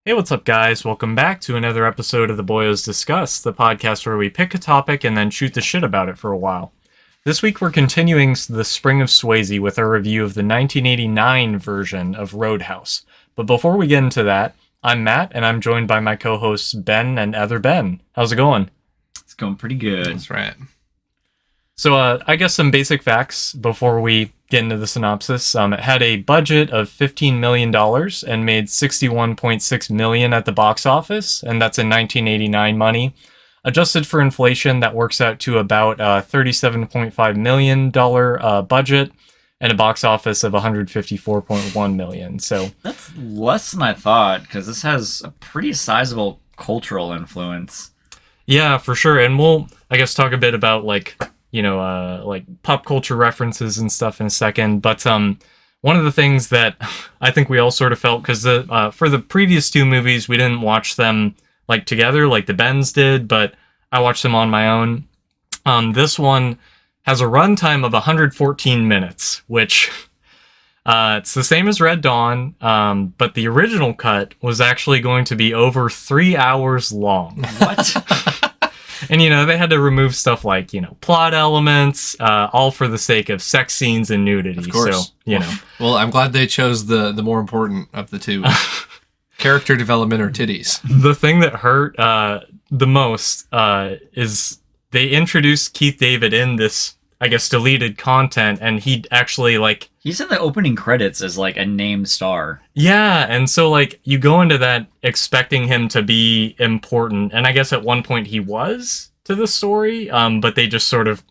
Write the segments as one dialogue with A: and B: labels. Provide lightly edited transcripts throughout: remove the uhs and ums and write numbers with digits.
A: Hey, what's up, guys? Welcome back to another episode of the Boyos Discuss, the podcast where we pick a topic and then shoot the shit about it for a while. This week we're continuing the Spring of Swayze with our review of the 1989 version of Roadhouse. But before we get into that, I'm Matt, and I'm joined by my co-hosts Ben and Other Ben. How's it going?
B: It's going pretty good.
C: That's right.
A: So I guess some basic facts before we get into the synopsis. It had a budget of $15 million and made $61.6 million at the box office, and that's in 1989 money. Adjusted for inflation, that works out to about $37.5 million budget and a box office of $154.1 million. So
B: that's less than I thought, because this has a pretty sizable cultural influence.
A: Yeah, for sure. And we'll, I guess, talk a bit about like pop culture references and stuff in a second. But one of the things that I think we all sort of felt, because for the previous two movies, we didn't watch them like together like the Bens did, but I watched them on my own. This one has a runtime of 114 minutes, which it's the same as Red Dawn, but the original cut was actually going to be over 3 hours long.
B: What?
A: And, they had to remove stuff like, plot elements, all for the sake of sex scenes and nudity.
C: Of course.
A: So,
C: Well, I'm glad they chose the more important of the two. Character development or titties.
A: The thing that hurt the most is they introduced Keith David in this, I guess, deleted content, and he actually,
B: he's in the opening credits as, a named star.
A: Yeah, and so, you go into that expecting him to be important, and I guess at one point he was to the story, but they just sort of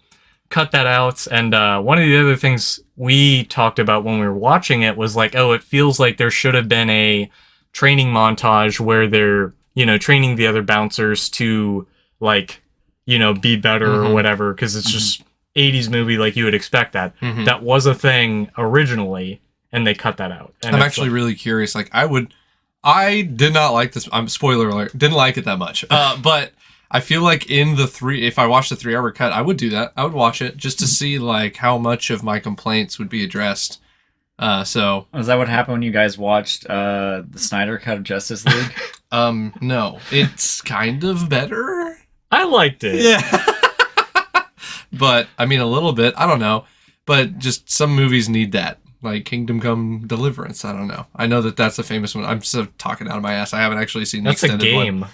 A: cut that out, and one of the other things we talked about when we were watching it was it feels like there should have been a training montage where they're, training the other bouncers to, be better or whatever, because it's just 80s movie like you would expect that. That was a thing originally, and they cut that out. And
C: I'm actually really curious. I did not like this. Spoiler alert. Didn't like it that much. But I feel like if I watched the 3 hour cut, I would do that. I would watch it just to see how much of my complaints would be addressed. So
B: Was that what happened when you guys watched the Snyder cut of Justice League?
C: no, it's kind of better.
A: I liked it.
C: Yeah. But, a little bit. I don't know. But just some movies need that. Like Kingdom Come Deliverance. I don't know. I know that's a famous one. I'm so talking out of my ass. I haven't actually seen the extended one.
A: That's a game.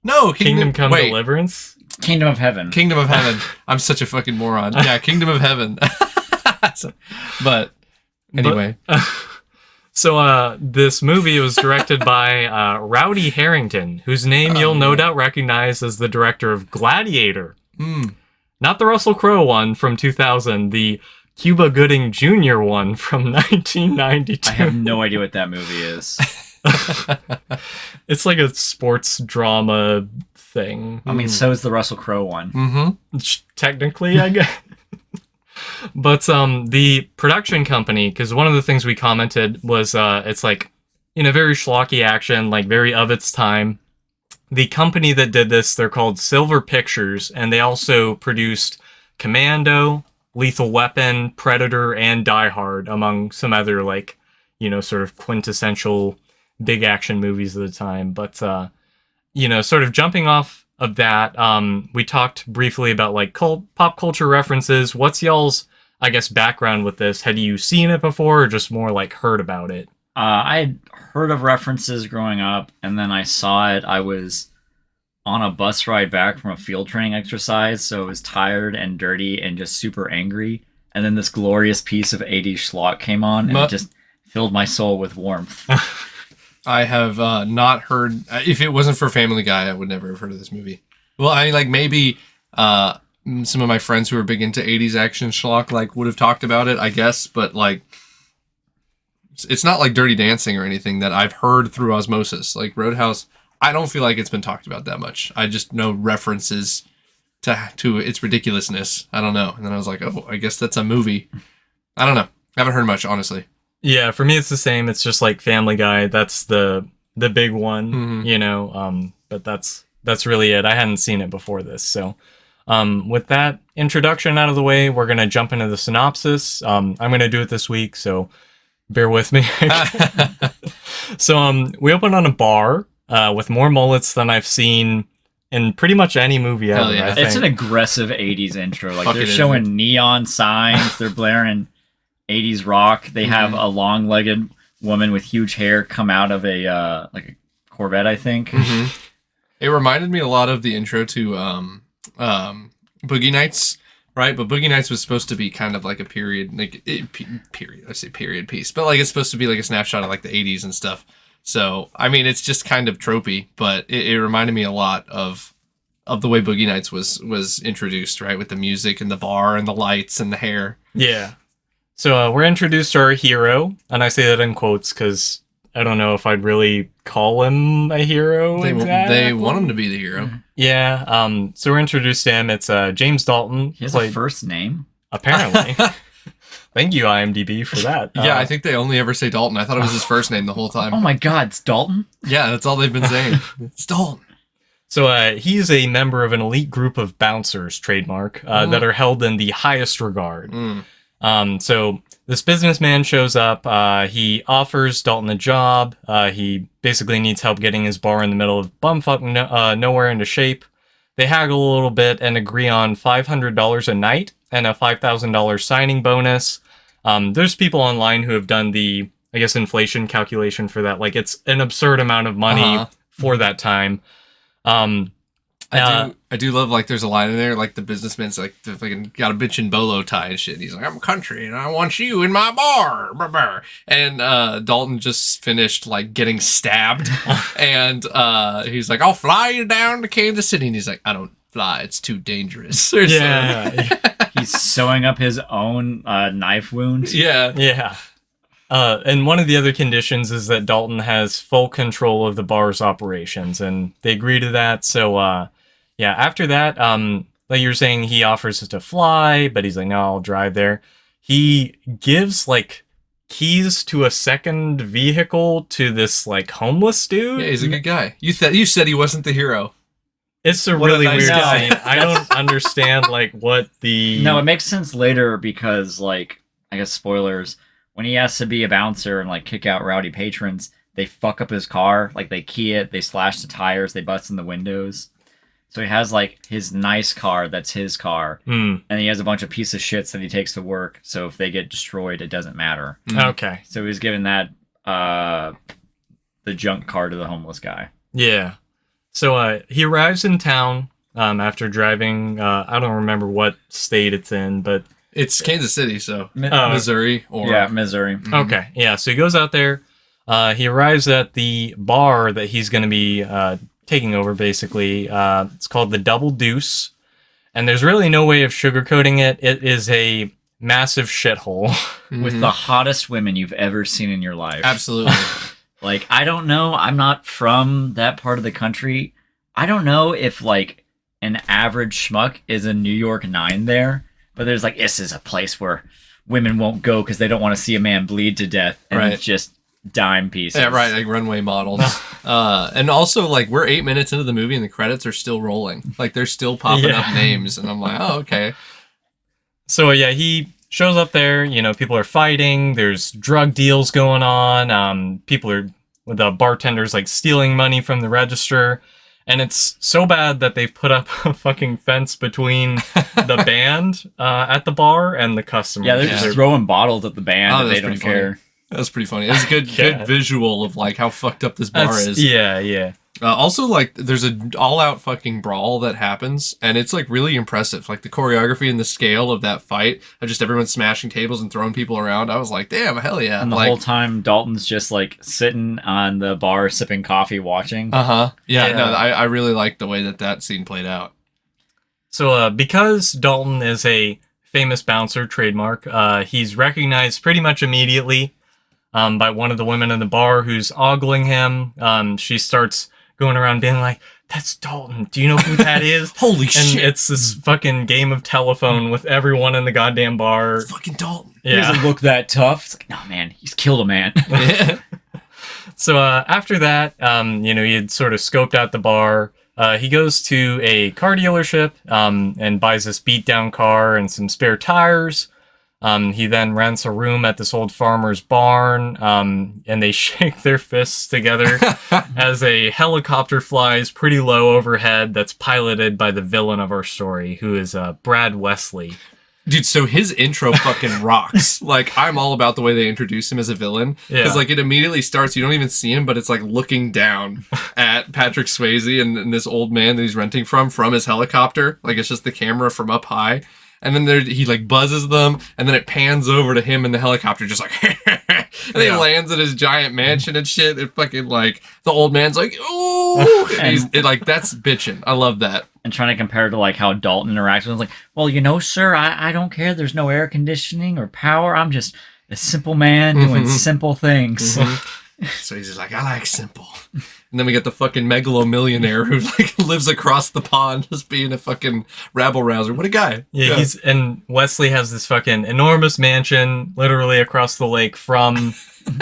C: No,
A: Kingdom Come Deliverance?
B: Kingdom of Heaven.
C: Kingdom of Heaven. I'm such a fucking moron. Yeah, Kingdom of Heaven. But, anyway.
A: So this movie was directed by Rowdy Harrington, whose name you'll no doubt recognize as the director of Gladiator. Not the Russell Crowe one from 2000, the Cuba Gooding Jr. one from 1992.
B: I have no idea what that movie is.
A: It's like a sports drama thing.
B: So is the Russell Crowe one.
A: Technically, I guess. But the production company, because one of the things we commented was it's very schlocky action, very of its time. The company that did this, they're called Silver Pictures, and they also produced Commando, Lethal Weapon, Predator, and Die Hard, among some other sort of quintessential big action movies of the time. But sort of jumping off of that, we talked briefly about pop culture references. What's y'all's, I guess, background with this? Had you seen it before, or just more heard about it?
B: I had heard of references growing up, and then I saw it. I was on a bus ride back from a field training exercise, so I was tired and dirty and just super angry. And then this glorious piece of 80s schlock came on, and it just filled my soul with warmth.
C: I have not heard... If it wasn't for Family Guy, I would never have heard of this movie. Well, maybe some of my friends who are big into 80s action schlock would have talked about it, I guess, but it's not like Dirty Dancing or anything that I've heard through osmosis. Roadhouse, I don't feel like it's been talked about that much. I just know references to its ridiculousness. I don't know. And then I was like, oh, I guess that's a movie. I don't know. I haven't heard much, honestly.
A: Yeah, for me it's the same. It's just Family Guy. That's the big one, but that's really it. I hadn't seen it before this. So with that introduction out of the way, we're going to jump into the synopsis. I'm going to do it this week, so bear with me. So we open on a bar with more mullets than I've seen in pretty much any movie
C: Hell
A: ever.
C: yeah.
A: I think.
B: It's an aggressive 80s intro. Like,
C: Fuck
B: they're
C: it is.
B: showing neon signs. They're blaring 80s rock. They have a long-legged woman with huge hair come out of a Corvette, I think.
C: It reminded me a lot of the intro to Boogie Nights, right? But Boogie Nights was supposed to be kind of like a period, period. I say period piece, but like it's supposed to be like a snapshot of like the 80s and stuff. So I mean, it's just kind of tropey, but it reminded me a lot of the way Boogie Nights was introduced, right? With the music and the bar and the lights and the hair.
A: Yeah. So we're introduced to our hero, and I say that in quotes because I don't know if I'd really call him a hero.
C: They want him to be the hero.
A: Yeah. So we're introduced to him. It's James Dalton.
B: He has a first name?
A: Apparently. Thank you, IMDb, for that.
C: Yeah, I think they only ever say Dalton. I thought it was his first name the whole time.
B: Oh my god, it's Dalton?
C: Yeah, that's all they've been saying. It's Dalton.
A: So he's a member of an elite group of bouncers, trademark, that are held in the highest regard. So this businessman shows up. He offers Dalton a job. He basically needs help getting his bar in the middle of bumfuck nowhere into shape. They haggle a little bit and agree on $500 a night and a $5,000 signing bonus. There's people online who have done the, I guess, inflation calculation for that. Like, it's an absurd amount of money for that time.
C: I do love, like, there's a line in there, like, the businessman's like, fucking got a bitchin' bolo tie and shit. And he's like, I'm country and I want you in my bar. Brr, brr. And Dalton just finished, like, getting stabbed. And he's like, I'll fly you down to Kansas City. And he's like, I don't fly. It's too dangerous. Or something.
B: He's sewing up his own knife wound.
A: Yeah. And one of the other conditions is that Dalton has full control of the bar's operations, and they agree to that. So, after that, like you were saying, he offers to fly, but he's like, no, I'll drive there. He gives, like, keys to a second vehicle to this, like, homeless dude.
C: Yeah, he's a good guy. You said he wasn't the hero.
A: It's a
C: What a
A: really
C: nice
A: weird
C: guy.
A: scene. I don't understand, like, what the...
B: No, it makes sense later because, like, I guess spoilers, when he has to be a bouncer and, like, kick out rowdy patrons, they fuck up his car. Like, they key it, they slash the tires, they bust in the windows. So he has, like, his nice car that's his car. And he has a bunch of piece of shits that he takes to work. So if they get destroyed, it doesn't matter.
A: Okay.
B: So he's giving that, the junk car to the homeless guy.
A: Yeah. So he arrives in town after driving, I don't remember what state it's in, but...
C: It's Kansas City, so Missouri or...
B: Yeah, Missouri.
A: Okay, yeah, so he goes out there. He arrives at the bar that he's going to be taking over, basically. It's called the Double Deuce, and there's really no way of sugarcoating it. It is a massive shithole.
B: With the hottest women you've ever seen in your life.
C: Absolutely.
B: Like, I don't know. I'm not from that part of the country. I don't know if, like, an average schmuck is a New York 9 there. But there's like, this is a place where women won't go because they don't want to see a man bleed to death. And it's just dime pieces.
C: Yeah, right, like runway models. And also, like, we're 8 minutes into the movie and the credits are still rolling. Like, they're still popping up names. And I'm like, oh, okay.
A: So, yeah, he shows up there. You know, people are fighting. There's drug deals going on. People are, the bartender's, like, stealing money from the register. And it's so bad that they've put up a fucking fence between the band at the bar and the customers.
B: Yeah, they're just throwing bottles at the band and they don't care.
C: That's pretty funny. It's a good visual of, like, how fucked up this bar is.
A: Yeah.
C: Also, like, there's an all-out fucking brawl that happens, and it's, like, really impressive. Like, the choreography and the scale of that fight, of just everyone smashing tables and throwing people around, I was like, damn, hell yeah.
B: And the whole time, Dalton's just, like, sitting on the bar, sipping coffee, watching.
C: Yeah, no, I really liked the way that scene played out.
A: So, because Dalton is a famous bouncer trademark, he's recognized pretty much immediately by one of the women in the bar who's ogling him. She starts going around being like, that's Dalton. Do you know who that is?
C: Holy shit.
A: And it's this fucking game of telephone with everyone in the goddamn bar.
C: It's fucking Dalton.
B: He doesn't look that tough. It's like, no, man, he's killed a man.
A: So after that, he had sort of scoped out the bar. He goes to a car dealership and buys this beat down car and some spare tires. He then rents a room at this old farmer's barn, and they shake their fists together as a helicopter flies pretty low overhead that's piloted by the villain of our story, who is Brad Wesley.
C: Dude, so his intro fucking rocks. Like, I'm all about the way they introduce him as a villain. Because, like, it immediately starts, you don't even see him, but it's, like, looking down at Patrick Swayze and this old man that he's renting from his helicopter. Like, it's just the camera from up high. And then he, like, buzzes them, and then it pans over to him in the helicopter, just like, and he lands at his giant mansion and shit. And fucking, like, the old man's like, ooh! And that's bitching. I love that.
B: And trying to compare to, like, how Dalton interacts with him. Like, well, you know, sir, I don't care. There's no air conditioning or power. I'm just a simple man doing simple things.
C: So he's just like, I like simple. And then we get the fucking megalomillionaire who, like, lives across the pond just being a fucking rabble-rouser. What a guy.
A: Yeah, and Wesley has this fucking enormous mansion literally across the lake from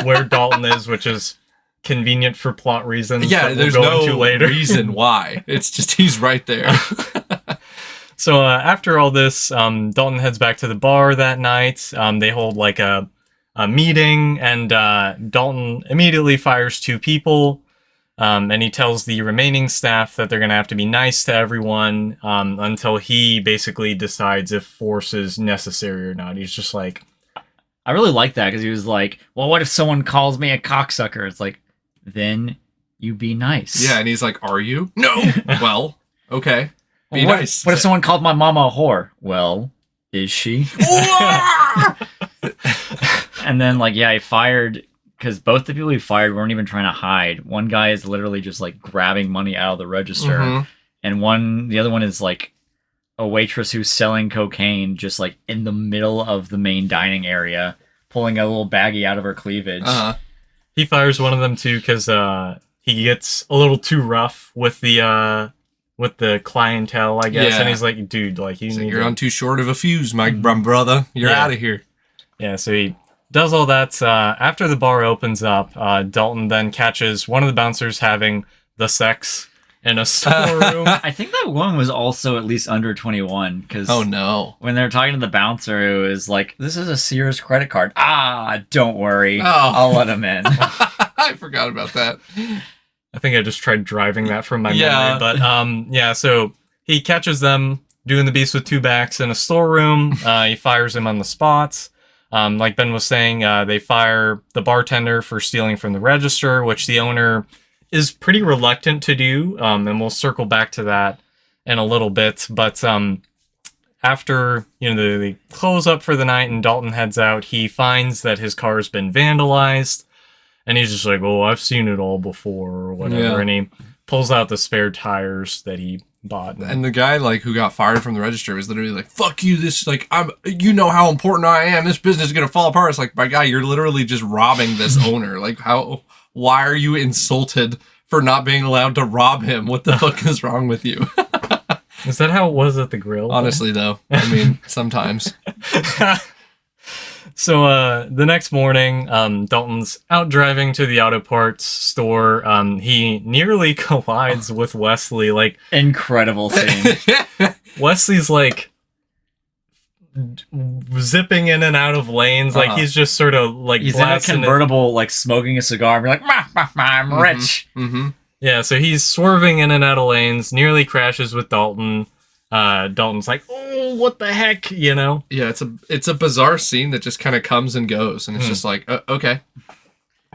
A: where Dalton is, which is convenient for plot reasons.
C: Yeah, there's no reason why. It's just he's right there.
A: So after all this, Dalton heads back to the bar that night. They hold like a meeting, and Dalton immediately fires 2 people. And he tells the remaining staff that they're going to have to be nice to everyone until he basically decides if force is necessary or not. He's just like...
B: I really like that, because he was like, well, what if someone calls me a cocksucker? It's like, then you be nice.
C: Yeah, and he's like, are you? No! Well, okay. Be
B: what,
C: nice.
B: What if someone called my mama a whore? Well, is she? And then, like, yeah, he fired... Because both the people he fired weren't even trying to hide. One guy is literally just, like, grabbing money out of the register. And the other one is, like, a waitress who's selling cocaine just, like, in the middle of the main dining area, pulling a little baggie out of her cleavage.
A: He fires one of them, too, because he gets a little too rough with the clientele, I guess. Yeah. And he's like, dude, like,
C: you're on too short of a fuse, my brother. You're out of here.
A: Yeah, so he... does all that. After the bar opens up, Dalton then catches one of the bouncers having the sex in a storeroom.
B: I think that one was also at least under 21. Because
C: oh no,
B: when they're talking to the bouncer, it was like, "This is a Sears credit card." Don't worry, I'll let him in.
C: I forgot about that.
A: I think I just tried driving that from my memory. But so he catches them doing the beast with 2 backs in a storeroom. He fires him on the spot. Like Ben was saying, they fire the bartender for stealing from the register, which the owner is pretty reluctant to do, and we'll circle back to that in a little bit. But after they close up for the night and Dalton heads out, he finds that his car's been vandalized, and he's just like, "Oh, I've seen it all before," or whatever. Yeah. And he pulls out the spare tires that he bought.
C: And the guy who got fired from the register was literally like, "Fuck you! This you know how important I am. This business is gonna fall apart." It's like, my guy, you're literally just robbing this owner. Like, why are you insulted for not being allowed to rob him? What the fuck is wrong with you?
A: Is that how it was at the grill?
C: Honestly, though, I mean, sometimes.
A: So the next morning, Dalton's out driving to the auto parts store. He nearly collides with Wesley. Like,
B: incredible scene.
A: Wesley's like zipping in and out of lanes. Like, he's just sort of like
B: he's in a convertible, like smoking a cigar. And be like, I'm rich.
A: Yeah, so he's swerving in and out of lanes. Nearly crashes with Dalton. Dalton's like, "Oh, what the heck," Yeah,
C: it's a bizarre scene that just kind of comes and goes, and it's just like, okay.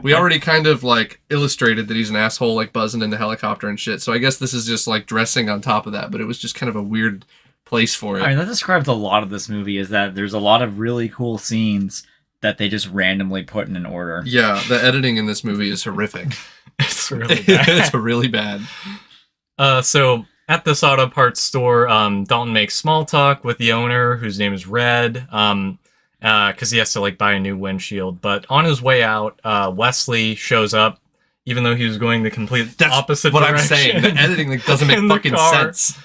C: We already kind of like illustrated that he's an asshole, like buzzing in the helicopter and shit. So I guess this is just like dressing on top of that, but it was just kind of a weird place for it.
B: I mean, that describes a lot of this movie, is that there's a lot of really cool scenes that they just randomly put in an order.
C: Yeah, the editing in this movie is horrific.
A: It's really bad.
C: It's really bad.
A: So at this auto parts store, Dalton makes small talk with the owner, whose name is Red, because he has to like buy a new windshield. But on his way out, Wesley shows up, even though he was going the complete opposite direction.
C: That's what I'm saying. The editing doesn't make fucking sense.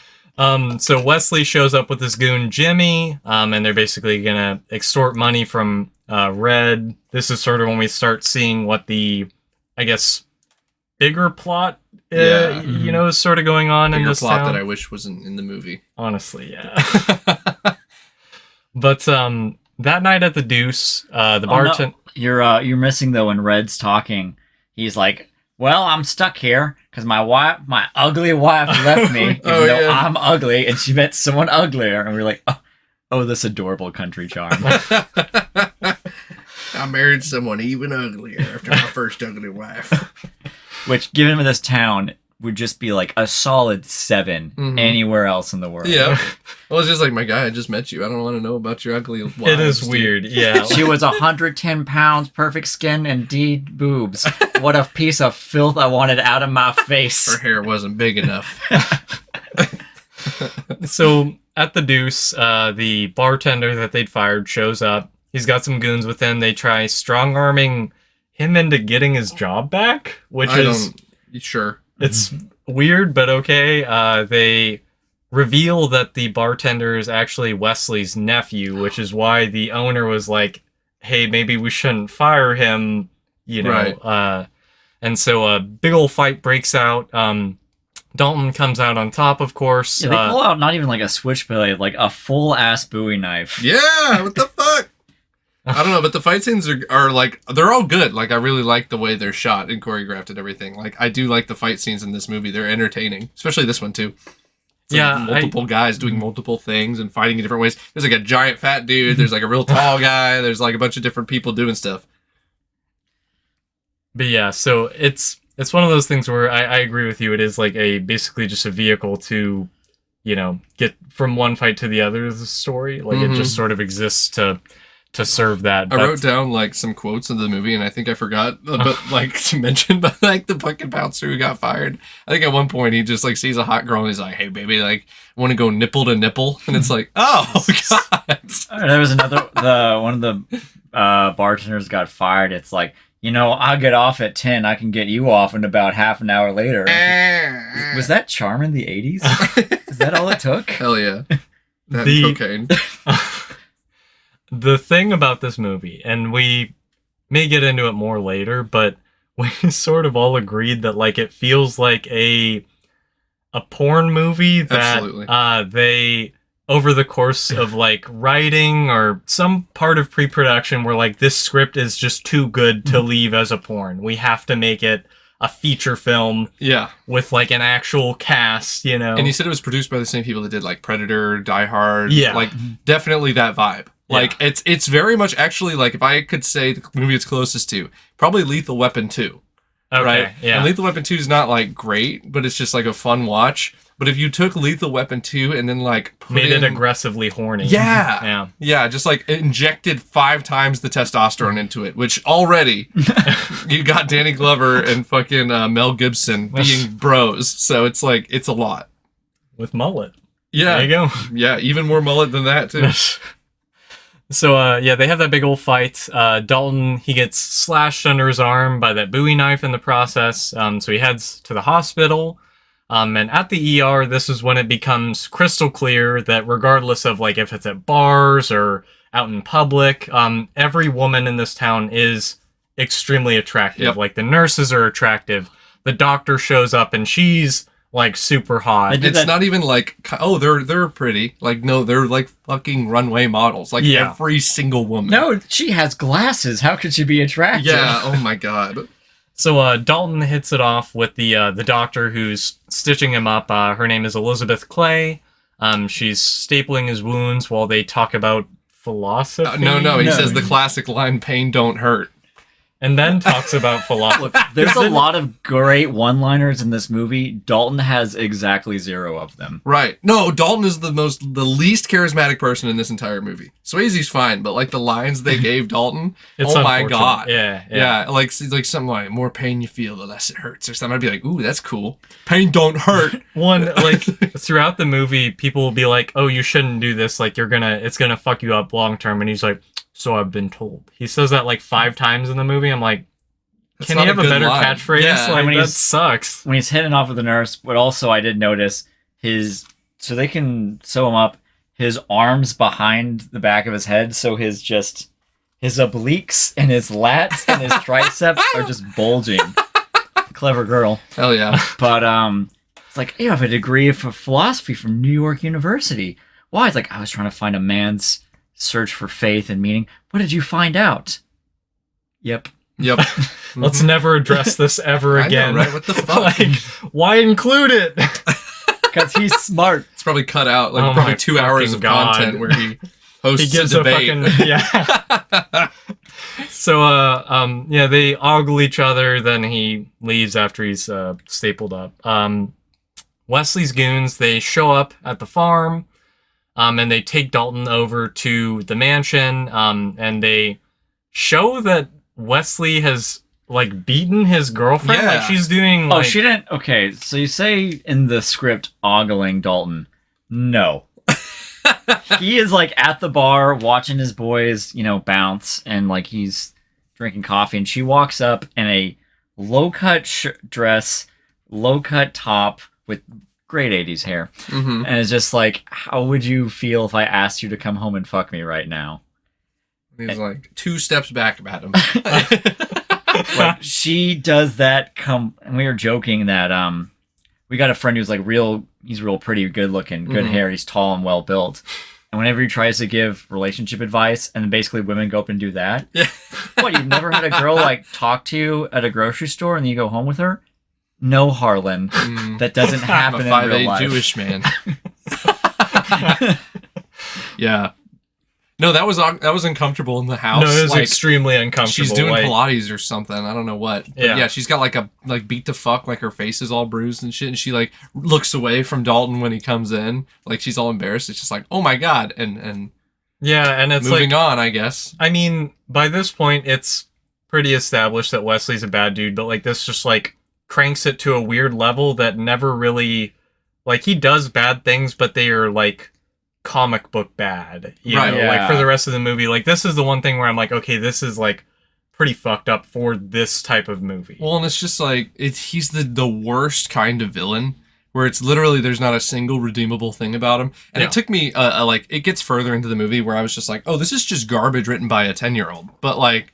A: So Wesley shows up with his goon Jimmy, and they're basically gonna extort money from Red. This is sort of when we start seeing what the, I guess, bigger plot is sort of going on in this
C: plot
A: town.
C: that I wish wasn't in the movie.
A: Honestly, yeah. But That night at the Deuce, the bartender.
B: You're missing though when Red's talking. He's like, "Well, I'm stuck here because my ugly wife left me, even though I'm ugly, and she met someone uglier." And we're like, "Oh, this adorable country charm."
C: I married someone even uglier after my first ugly wife.
B: Which, given this town, would just be like a solid 7 anywhere else in the world.
C: Yeah. Well, it's just like, my guy, I just met you. I don't want to know about your ugly wife.
A: It is weird, yeah.
B: She was 110 pounds, perfect skin, and deed boobs. What a piece of filth I wanted out of my face.
C: Her hair wasn't big enough.
A: So, at the Deuce, the bartender that they'd fired shows up. He's got some goons with him. They try strong-arming him into getting his job back, which
C: Sure.
A: It's weird, but okay. They reveal that the bartender is actually Wesley's nephew, which is why the owner was like, hey, maybe we shouldn't fire him, you know.
C: Right.
A: And so a big old fight breaks out. Dalton comes out on top, of course.
B: Yeah, they pull out not even like a switchblade, like a full-ass Bowie knife.
C: Yeah, what the fuck? I don't know, but the fight scenes are like, they're all good. Like, I really like the way they're shot and choreographed and everything. Like, I do like the fight scenes in this movie. They're entertaining, especially this one, too. It's like multiple guys doing multiple things and fighting in different ways. There's like a giant fat dude. There's like a real tall guy. There's like a bunch of different people doing stuff.
A: But yeah, so it's one of those things where I agree with you. It is like basically just a vehicle to, you know, get from one fight to the other of the story. Like, it just sort of exists to serve that.
C: I wrote down like some quotes of the movie, and I think I forgot, but like to mention, but like the fucking bouncer who got fired. I think at one point he just like sees a hot girl and he's like, "Hey baby, like, want to go nipple to nipple?" And it's like, oh god.
B: There was one of the bartenders got fired. It's like, you know, I'll get off at 10. I can get you off in about half an hour later. Was that charm in the 80s? Is that all it took?
C: Hell yeah. That cocaine.
A: The thing about this movie, and we may get into it more later, but we sort of all agreed that like it feels like a porn movie that they, over the course of like writing or some part of pre-production, were like, this script is just too good to leave as a porn. We have to make it a feature film, with like an actual cast, you know.
C: And you said it was produced by the same people that did like Predator, Die Hard, like definitely that vibe. Like, it's very much actually, like, if I could say the movie it's closest to, probably Lethal Weapon 2.
A: Okay,
C: right?
A: Yeah.
C: And Lethal Weapon 2 is not, like, great, but it's just, like, a fun watch. But if you took Lethal Weapon 2 and then, like,
A: made it aggressively horny.
C: Yeah. Yeah, just, like, injected 5 times the testosterone into it, which already, you got Danny Glover and fucking Mel Gibson being bros. So it's, like, it's a lot.
A: With mullet.
C: Yeah.
A: There you go.
C: Yeah, even more mullet than that, too.
A: So, they have that big old fight. Dalton, he gets slashed under his arm by that Bowie knife in the process. So he heads to the hospital. And at the ER, this is when it becomes crystal clear that regardless of, like, if it's at bars or out in public, every woman in this town is extremely attractive.
C: Yep.
A: Like, the nurses are attractive. The doctor shows up and she's like super hot.
C: It's not even like, oh, they're pretty. Like, no, they're like fucking runway models. Like every single woman.
B: No, she has glasses. How could she be attractive?
C: Yeah. Oh my god.
A: So Dalton hits it off with the doctor who's stitching him up. Her name is Elizabeth Clay. She's stapling his wounds while they talk about philosophy.
C: No. He says the classic line, "Pain don't hurt."
A: And then talks about philosophy.
B: Look, there's a lot of great one-liners in this movie. Dalton has exactly 0 of them.
C: Right. No, Dalton is the least charismatic person in this entire movie. Swayze's fine, but like the lines they gave Dalton, oh my god. Yeah. Like something like, more pain you feel, the less it hurts, or something. I'd be like, ooh, that's cool. Pain don't hurt.
A: One, like, throughout the movie, people will be like, oh, you shouldn't do this. Like, it's gonna fuck you up long term. And he's like, so I've been told. He says that like 5 times in the movie. I'm like, can he have a better catchphrase?
C: Yeah.
A: Like, that sucks.
B: When he's hitting off with the nurse, but also I did notice so they can sew him up, his arms behind the back of his head, so his obliques and his lats and his triceps are just bulging. Clever girl.
C: Hell yeah.
B: But it's like, you have a degree for philosophy from New York University. Why? It's like, I was trying to find a man's search for faith and meaning. What did you find out? Yep.
C: Yep.
A: Let's never address this ever
C: I
A: again.
C: know, right? What the fuck?
A: Like, why include it?
B: Because he's smart.
C: It's probably cut out like
A: Oh
C: probably
A: my
C: 2 hours of
A: fucking God.
C: content where he hosts
A: He gives
C: a
A: a
C: debate.
A: fucking yeah. So yeah, they ogle each other. Then he leaves after he's stapled up. Wesley's goons, they show up at the farm, and they take Dalton over to the mansion, and they show that Wesley has like beaten his girlfriend.
C: Yeah.
A: Like she's doing.
B: Oh,
A: Like,
B: she didn't. Okay, so you say in the script ogling Dalton. No. He is like at the bar watching his boys, bounce, and like he's drinking coffee, and she walks up in a low-cut dress, low-cut top with great 80s hair.
C: Mm-hmm.
B: And it's just like, how would you feel if I asked you to come home and fuck me right now?
C: He's like 2 steps back about him.
B: Like, she does that and we were joking that we got a friend who's like he's real pretty, good looking, good hair, he's tall and well built. And whenever he tries to give relationship advice, and then basically women go up and do that.
C: Yeah.
B: What, you've never had a girl like talk to you at a grocery store and then you go home with her? No, Harlan. That doesn't happen
C: I'm a
B: in real
C: 5'8"
B: life.
C: Jewish man. Yeah. No, that was uncomfortable in the house.
A: no, it was
C: like,
A: extremely uncomfortable.
C: she's doing
A: like,
C: Pilates or something. I don't know what. But
A: Yeah.
C: yeah, she's got like beat to fuck, like her face is all bruised and shit, and she like looks away from Dalton when he comes in, like she's all embarrassed. It's just like, oh my God, and
A: Yeah, and it's
C: moving
A: like,
C: on, I guess.
A: I mean, by this point, it's pretty established that Wesley's a bad dude, but like this just like cranks it to a weird level that never really, like, he does bad things, but they are like comic book bad, you
C: Right,
A: know,
B: yeah.
A: like for the rest of the movie. Like this is the one thing where I'm like, okay, this is like pretty fucked up for this type of movie.
C: Well, and it's just like he's the worst kind of villain, where it's literally there's not a single redeemable thing about him. And
A: Yeah.
C: it took me like it gets further into the movie where I was just like, oh, this is just garbage written by a 10-year-old. But like,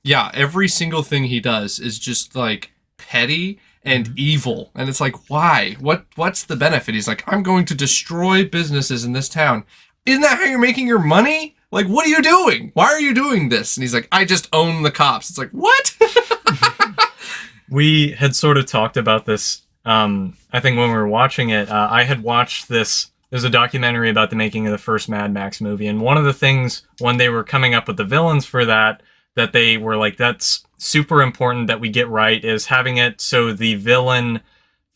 C: yeah, every single thing he does is just like petty and evil, and it's like, why? What's the benefit? He's like, I'm going to destroy businesses in this town. Isn't that how you're making your money? Like, what are you doing? Why are you doing this? And he's like, I just own the cops. It's like, what?
A: We had sort of talked about this, I think when we were watching it. I had watched this, there's a documentary about the making of the first Mad Max movie, and one of the things when they were coming up with the villains for that they were like, that's super important that we get right, is having it so the villain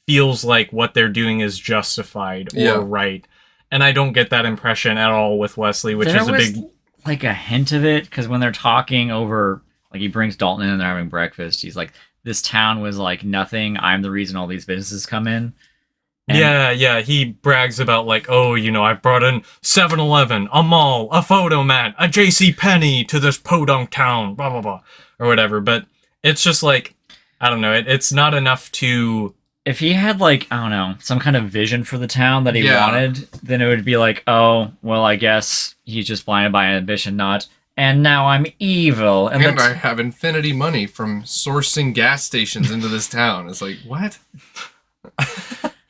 A: feels like what they're doing is justified or
C: Yeah.
A: right. And I don't get that impression at all with Wesley, which
B: There
A: is a
B: was,
A: big...
B: like a hint of it, because when they're talking over, like he brings Dalton in and they're having breakfast, he's like, this town was like nothing, I'm the reason all these businesses come in. And
A: Yeah, he brags about like, oh, you know, I've brought in 7-Eleven, a mall, a photo mat, a J.C. Penney to this podunk town, blah, blah, blah, or whatever. But it's just like, I don't know, it's not enough to...
B: if he had like, I don't know, some kind of vision for the town that he
C: Yeah.
B: wanted, then it would be like, oh, well, I guess he's just blinded by ambition, not, and now I'm evil. And
C: And I
B: that's,
C: have infinity money from sourcing gas stations into this town. It's like, what?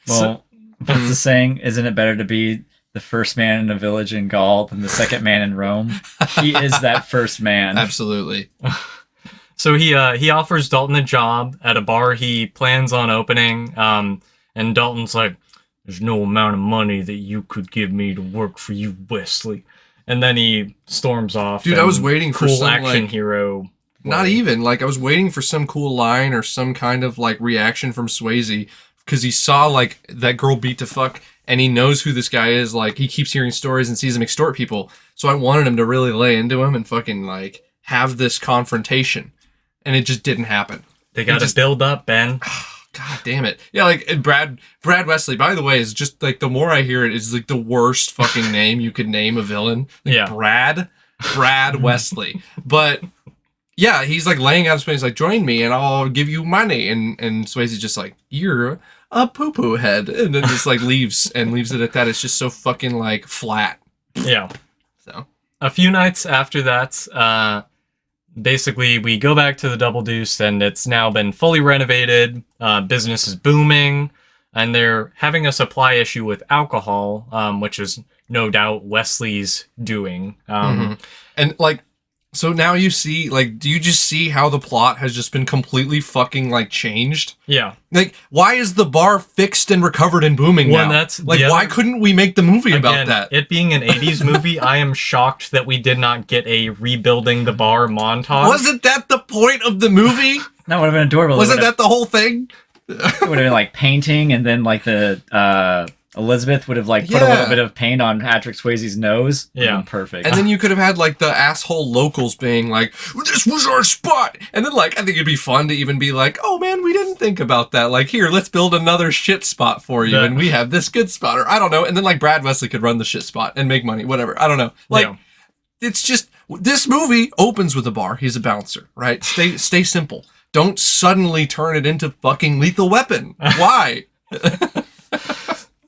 B: well, what's the saying? Isn't it better to be the first man in a village in Gaul than the second man in Rome? He is that first man.
C: Absolutely.
A: So he offers Dalton a job at a bar he plans on opening, and Dalton's like, there's no amount of money that you could give me to work for you, Wesley. And then he storms off.
C: Dude, I
A: and
C: was waiting for
A: cool
C: some,
A: action
C: like-
A: hero.
C: Not
A: way.
C: even. Like, I was waiting for some cool line or some kind of, like, reaction from Swayze, because he saw, like, that girl beat to fuck, and he knows who this guy is. Like, he keeps hearing stories and sees him extort people. So I wanted him to really lay into him and fucking, like, have this confrontation. And it just didn't happen.
A: They got to build up, Ben.
C: God damn it. Yeah, like, and Brad Wesley, by the way, is just, like, the more I hear it, is, like, the worst fucking name you could name a villain. Like,
A: Yeah.
C: Brad Wesley. But... yeah, he's like laying out his plan. He's like, join me and I'll give you money. And Swayze's just like, you're a poo-poo head. And then just like leaves it at that. It's just so fucking like flat.
A: Yeah.
C: So
A: A few nights after that, basically we go back to the Double Deuce, and it's now been fully renovated. Business is booming. and they're having a supply issue with alcohol, which is no doubt Wesley's doing.
C: And like, so now you see, like, do you just see how the plot has just been completely fucking like changed?
A: Yeah.
C: Like, why is the bar fixed and recovered and booming now?
A: That's
C: like, why couldn't we make the movie about
A: Again,
C: that?
A: It being an 80s movie, I am shocked that we did not get a rebuilding the bar montage.
C: Wasn't that the point of the movie?
B: That would have been adorable.
C: Wasn't that the whole thing?
B: It would have been like painting, and then like the Elizabeth would have like put a little bit of paint on Patrick Swayze's nose.
A: Yeah,
B: perfect.
C: And then you could have had like the asshole locals being like, "This was our spot," and then like I think it'd be fun to even be like, "Oh man, we didn't think about that. Like here, let's build another shit spot for you, and we have this good spot." Or I don't know. And then like Brad Wesley could run the shit spot and make money, whatever. I don't know. Like it's just this movie opens with a bar. He's a bouncer, right? Stay simple. Don't suddenly turn it into fucking Lethal Weapon. Why?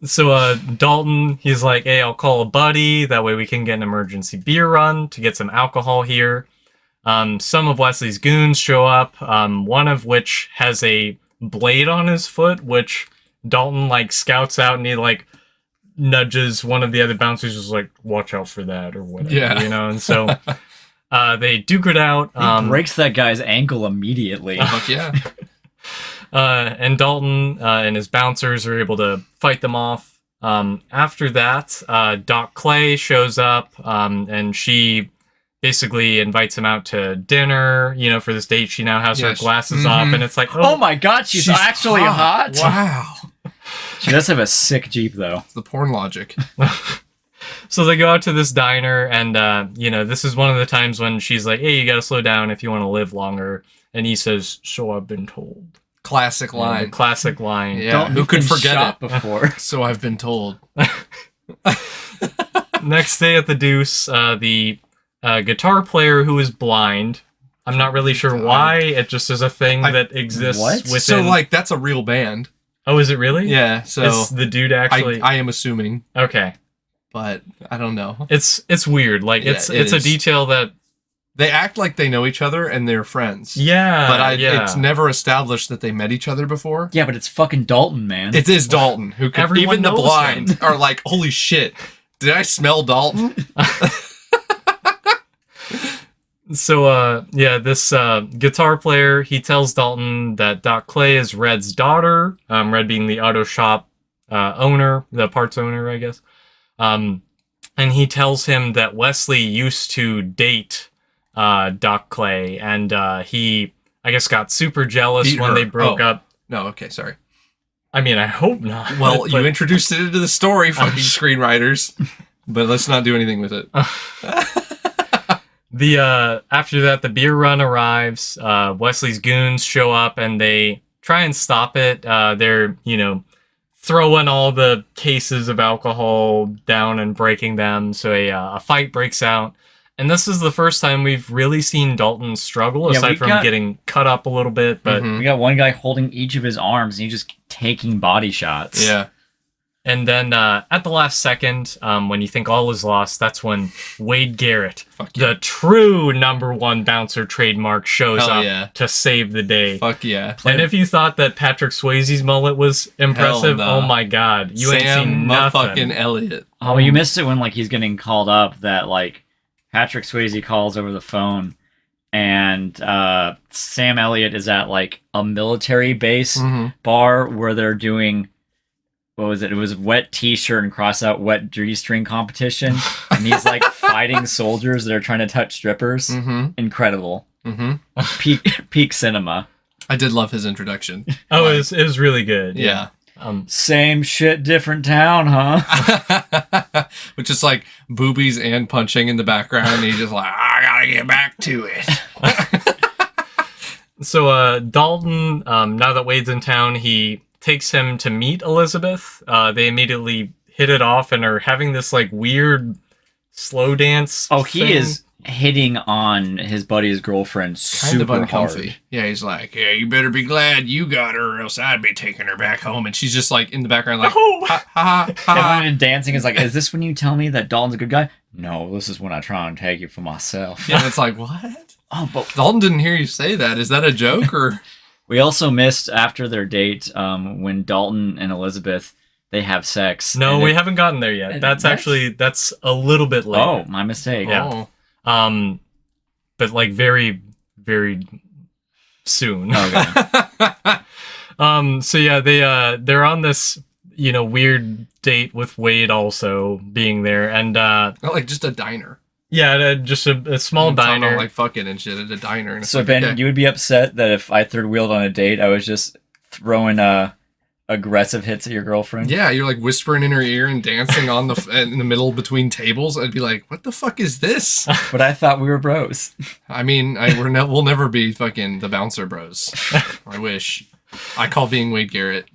A: So Dalton, he's like, hey, I'll call a buddy. That way we can get an emergency beer run to get some alcohol here. Some of Wesley's goons show up, one of which has a blade on his foot, which Dalton like scouts out and he like nudges one of the other bouncers, just like, watch out for that or whatever, you know? And so they duke it out.
B: He breaks that guy's ankle immediately.
C: Fuck yeah.
A: And Dalton and his bouncers are able to fight them off. After that, Doc Clay shows up, and she basically invites him out to dinner, you know, for this date. She now has her glasses off, and it's like,
B: oh my god, she's actually hot.
C: Wow.
B: She does have a sick Jeep, though.
C: It's the porn logic.
A: So they go out to this diner, and, you know, this is one of the times when she's like, hey, you gotta slow down if you want to live longer. And he says, so I've been told.
C: Classic line.
A: The classic line.
C: Yeah, who could forget it
B: before?
C: So I've been told.
A: Next day at the Deuce, the guitar player who is blind. I'm not really sure why. It just is a thing that exists within.
C: So, like, that's a real band.
A: Oh, is it really?
C: Yeah. So
A: it's the dude actually.
C: I am assuming.
A: Okay.
C: But I don't know.
A: It's weird. Like it's a detail that
C: they act like they know each other and they're friends.
A: Yeah.
C: But it's never established that they met each other before.
B: Yeah, but it's fucking Dalton, man.
C: It is Dalton who could,
A: Everyone
C: even the
A: knows
C: blind
A: him.
C: are like, holy shit. Did I smell Dalton?
A: So, this guitar player, he tells Dalton that Doc Clay is Red's daughter, Red being the auto shop owner, the parts owner, I guess. And he tells him that Wesley used to date Doc Clay, and he, I guess, got super jealous when they broke up.
C: No, okay, sorry.
A: I mean, I hope not.
C: Well, you introduced it into the story, fucking screenwriters, but let's not do anything with it.
A: After that, the beer run arrives. Wesley's goons show up and they try and stop it. They're, you know, throwing all the cases of alcohol down and breaking them. So a fight breaks out. And this is the first time we've really seen Dalton struggle, aside from getting cut up a little bit. But
B: we got one guy holding each of his arms and he's just taking body shots.
C: Yeah.
A: And then at the last second, when you think all is lost, that's when Wade Garrett, the true #1 bouncer trademark, shows up to save the day.
C: Fuck yeah.
A: And if you thought that Patrick Swayze's mullet was impressive, oh my god. You ain't seen nothing.
C: Fucking Elliott.
B: Oh, you missed it when like he's getting called up that like Patrick Swayze calls over the phone and Sam Elliott is at like a military base bar where they're doing... What was it? It was wet t-shirt and cross out wet G-string competition. And he's like fighting soldiers that are trying to touch strippers. Incredible. Peak cinema.
C: I did love his introduction.
A: Oh, it was really good.
C: Yeah.
B: Same shit, different town, huh?
C: Which is like boobies and punching in the background. And he's just like, I gotta get back to it.
A: So Dalton, now that Wade's in town, he takes him to meet Elizabeth. They immediately hit it off and are having this like weird slow dance.
B: Oh, he is hitting on his buddy's girlfriend super
C: kind of uncomfy.
B: Hard.
C: Yeah, he's like, yeah, you better be glad you got her, or else I'd be taking her back home. And she's just like in the background, like, ha ha ha.
B: And dancing is like, is this when you tell me that Dalton's a good guy? No, this is when I try and take you for myself.
C: Yeah, it's like, what?
B: Oh, but
C: Dalton didn't hear you say that. Is that a joke or?
B: We also missed after their date when Dalton and Elizabeth they have sex.
A: No, we haven't gotten there yet. That's a little bit later.
B: Oh, my mistake.
A: Yeah. But like very, very soon.
B: Okay.
A: So yeah, they're on this, weird date with Wade also being there, and
C: like just a diner.
A: Yeah, just a small diner,
C: like fucking and shit at a diner. And
B: so Ben, you would be upset that if I third wheeled on a date, I was just throwing aggressive hits at your girlfriend?
C: Yeah, you're like whispering in her ear and dancing on in the middle between tables. I'd be like, what the fuck is this?
B: But I thought we were bros.
C: I mean, we'll never be fucking the bouncer bros. I wish. I call being Wade Garrett.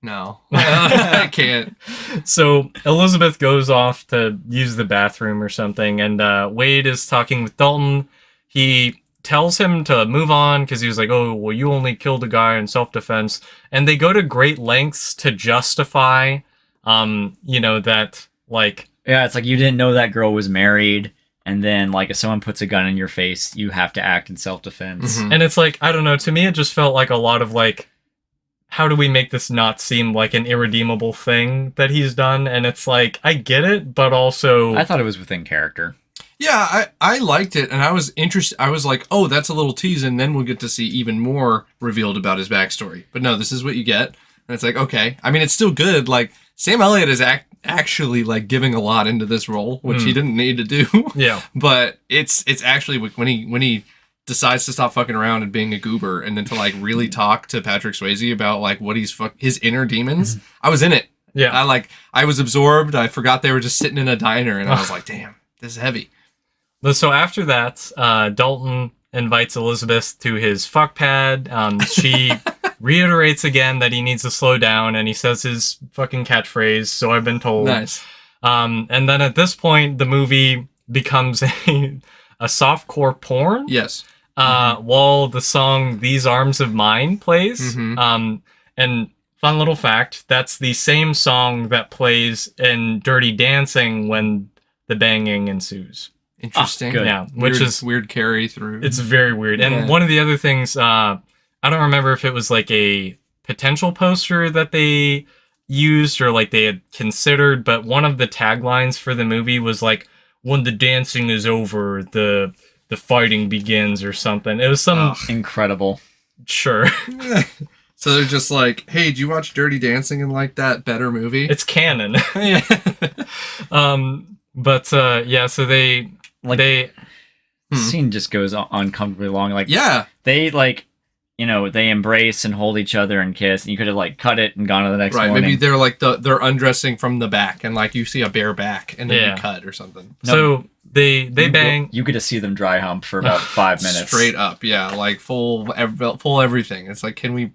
C: No, I can't.
A: So Elizabeth goes off to use the bathroom or something, and Wade is talking with Dalton. He tells him to move on because he was like, oh, well, you only killed a guy in self-defense. And they go to great lengths to justify, that, like...
B: Yeah, it's like you didn't know that girl was married, and then, like, if someone puts a gun in your face, you have to act in self-defense.
A: Mm-hmm. And it's like, I don't know, to me it just felt like a lot of, like, how do we make this not seem like an irredeemable thing that he's done? And it's like, I get it, but also...
B: I thought it was within character.
C: Yeah, I liked it, and I was interested. I was like, oh, that's a little tease, and then we'll get to see even more revealed about his backstory. But no, this is what you get. And it's like, okay. I mean, it's still good. Like, Sam Elliott is actually, like, giving a lot into this role, which he didn't need to do.
A: Yeah.
C: But it's actually, when he decides to stop fucking around and being a goober, and then to, like, really talk to Patrick Swayze about, like, what his inner demons, I was in it.
A: Yeah.
C: I was absorbed. I forgot they were just sitting in a diner, and I was like, damn, this is heavy.
A: So after that, Dalton invites Elizabeth to his fuck pad. She reiterates again that he needs to slow down, and he says his fucking catchphrase, so I've been told.
C: Nice.
A: And then at this point, the movie becomes a softcore porn.
C: Yes.
A: While the song These Arms of Mine plays.
C: Mm-hmm.
A: And fun little fact, that's the same song that plays in Dirty Dancing when the banging ensues.
C: Interesting.
A: Yeah, which is
C: weird carry through.
A: It's very weird. And one of the other things, I don't remember if it was like a potential poster that they used or like they had considered, but one of the taglines for the movie was like, when the dancing is over, the fighting begins or something. It was some
B: incredible.
A: Sure.
C: So they're just like, hey, did you watch Dirty Dancing and like that better movie?
A: It's canon.
C: Yeah.
A: So they
B: scene just goes uncomfortably long. Like,
C: yeah,
B: they like, they embrace and hold each other and kiss, and you could have like cut it and gone to the next morning.
C: Maybe they're like they're undressing from the back, and like you see a bare back, and then you cut or something.
A: So they bang.
B: You get to see them dry hump for about 5 minutes.
C: Straight up, yeah, like full everything. It's like, can we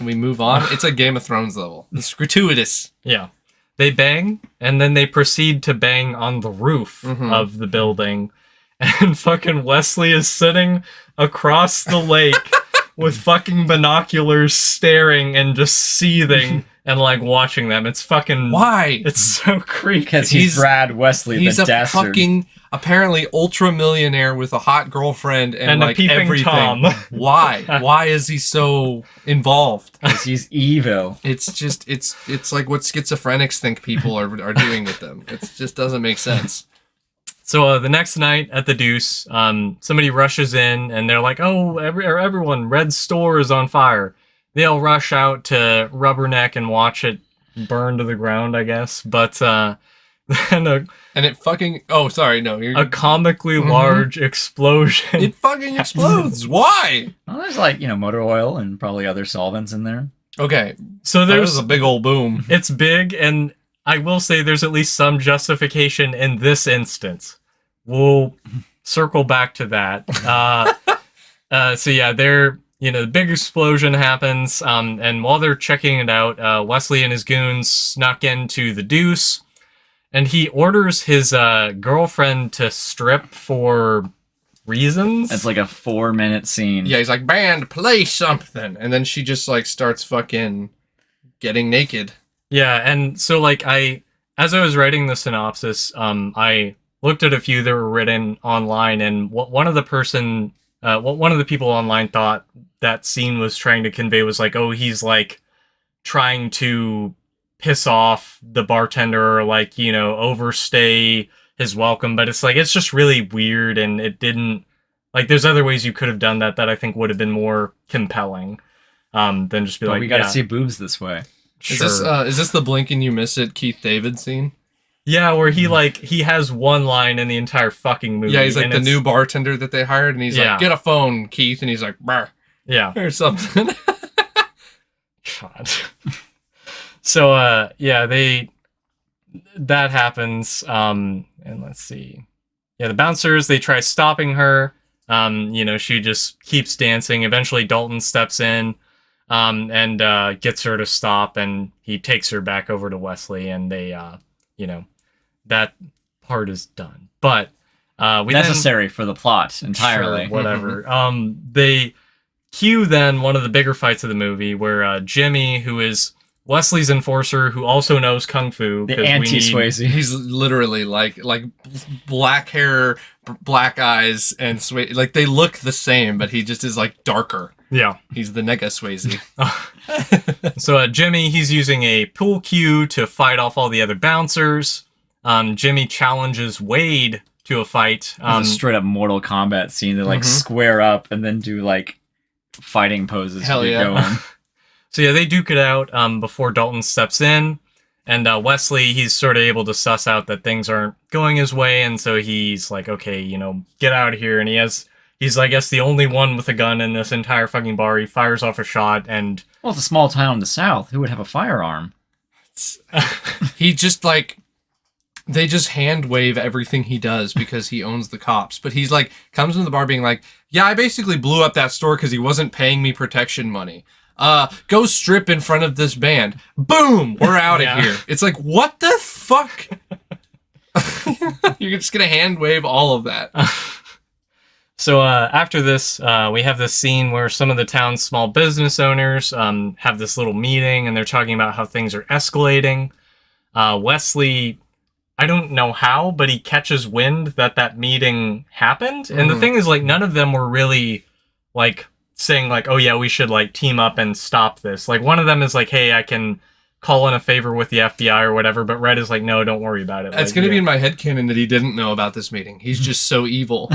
C: move on? It's a Game of Thrones level. It's gratuitous.
A: Yeah. They bang, and then they proceed to bang on the roof of the building. And fucking Wesley is sitting across the lake with fucking binoculars staring and just seething and like watching them. It's fucking...
C: Why?
A: It's so creepy.
B: Because he's Brad Wesley,
C: he's
B: the
C: a
B: dastard.
C: fucking, apparently, ultra-millionaire with a hot girlfriend and like
A: a peeping
C: everything.
A: Tom.
C: Why? Why is he so involved?
B: Because he's evil.
C: It's just, it's like what schizophrenics think people are doing with them. It just doesn't make sense.
A: So the next night at the Deuce, somebody rushes in and they're like, "Oh, everyone, Red Store is on fire." They all rush out to Rubberneck and watch it burn to the ground, I guess. But then
C: and it fucking a
A: comically large explosion.
C: It fucking explodes. Why?
B: Well, there's like motor oil and probably other solvents in there.
C: Okay,
A: so there's
C: a big old boom.
A: It's big, and I will say there's at least some justification in this instance. We'll circle back to that. So yeah, the big explosion happens, and while they're checking it out, Wesley and his goons snuck into the Deuce, and he orders his girlfriend to strip for reasons.
B: It's like a 4-minute scene.
C: Yeah, he's like, "Band, play something," and then she just like starts fucking getting naked.
A: Yeah, and so like as I was writing the synopsis, I looked at a few that were written online, and one of the person what one of the people online thought that scene was trying to convey was like, oh, he's like trying to piss off the bartender or like, you know, overstay his welcome, but it's like, it's just really weird, and it didn't, like, there's other ways you could have done that I think would have been more compelling, than just be
B: But
A: like,
B: we got to
A: yeah,
B: see boobs this way.
A: sure.
C: Is this the blink and you miss it Keith David scene?
A: Yeah, where he has one line in the entire fucking movie.
C: Yeah, he's like
A: and
C: the
A: it's-
C: new bartender that they hired, and he's
A: Yeah.
C: like, get a phone, Keith, and he's like, brr,
A: Yeah.
C: or something.
A: God. So, yeah, that happens, and let's see. Yeah, the bouncers, they try stopping her. You know, she just keeps dancing. Eventually, Dalton steps in, and gets her to stop, and he takes her back over to Wesley, and they, you know, that part is done. But, we
B: Necessary for the plot
A: then,
B: entirely.
A: sure, whatever. They cue then one of the bigger fights of the movie where, Jimmy, who is Wesley's enforcer, who also knows Kung Fu.
B: The
A: 'cause we need-
B: anti-Swayze.
C: He's literally like black hair, black eyes, and like they look the same, but he just is like darker.
A: Yeah.
C: He's the nega Swayze.
A: So Jimmy, he's using a pool cue to fight off all the other bouncers. Jimmy challenges Wade to a fight.
B: It's a straight up Mortal Kombat scene. They like square up and then do like fighting poses.
C: Hell
B: to get
C: yeah.
B: going.
A: So yeah, they duke it out before Dalton steps in. And Wesley, he's sort of able to suss out that things aren't going his way. And so he's like, okay, you know, get out of here. And he's, I guess, the only one with a gun in this entire fucking bar. He fires off a shot and...
B: Well, it's a small town in the South. Who would have a firearm?
C: He just like, they just hand wave everything he does because he owns the cops. But he's like, comes into the bar being like, yeah, I basically blew up that store because he wasn't paying me protection money. Go strip in front of this band. Boom, we're out of
A: Yeah.
C: here. It's like, what the fuck? You're just gonna hand wave all of that.
A: So after this, we have this scene where some of the town's small business owners have this little meeting, and they're talking about how things are escalating. Wesley, I don't know how, but he catches wind that meeting happened. And the thing is, like, none of them were really, like, saying, like, oh, yeah, we should, like, team up and stop this. Like, one of them is like, hey, I can call in a favor with the FBI or whatever, but Red is like, no, don't worry about it.
C: It's
A: Like,
C: gonna be
A: yeah.
C: in my headcanon that he didn't know about this meeting. He's just so evil.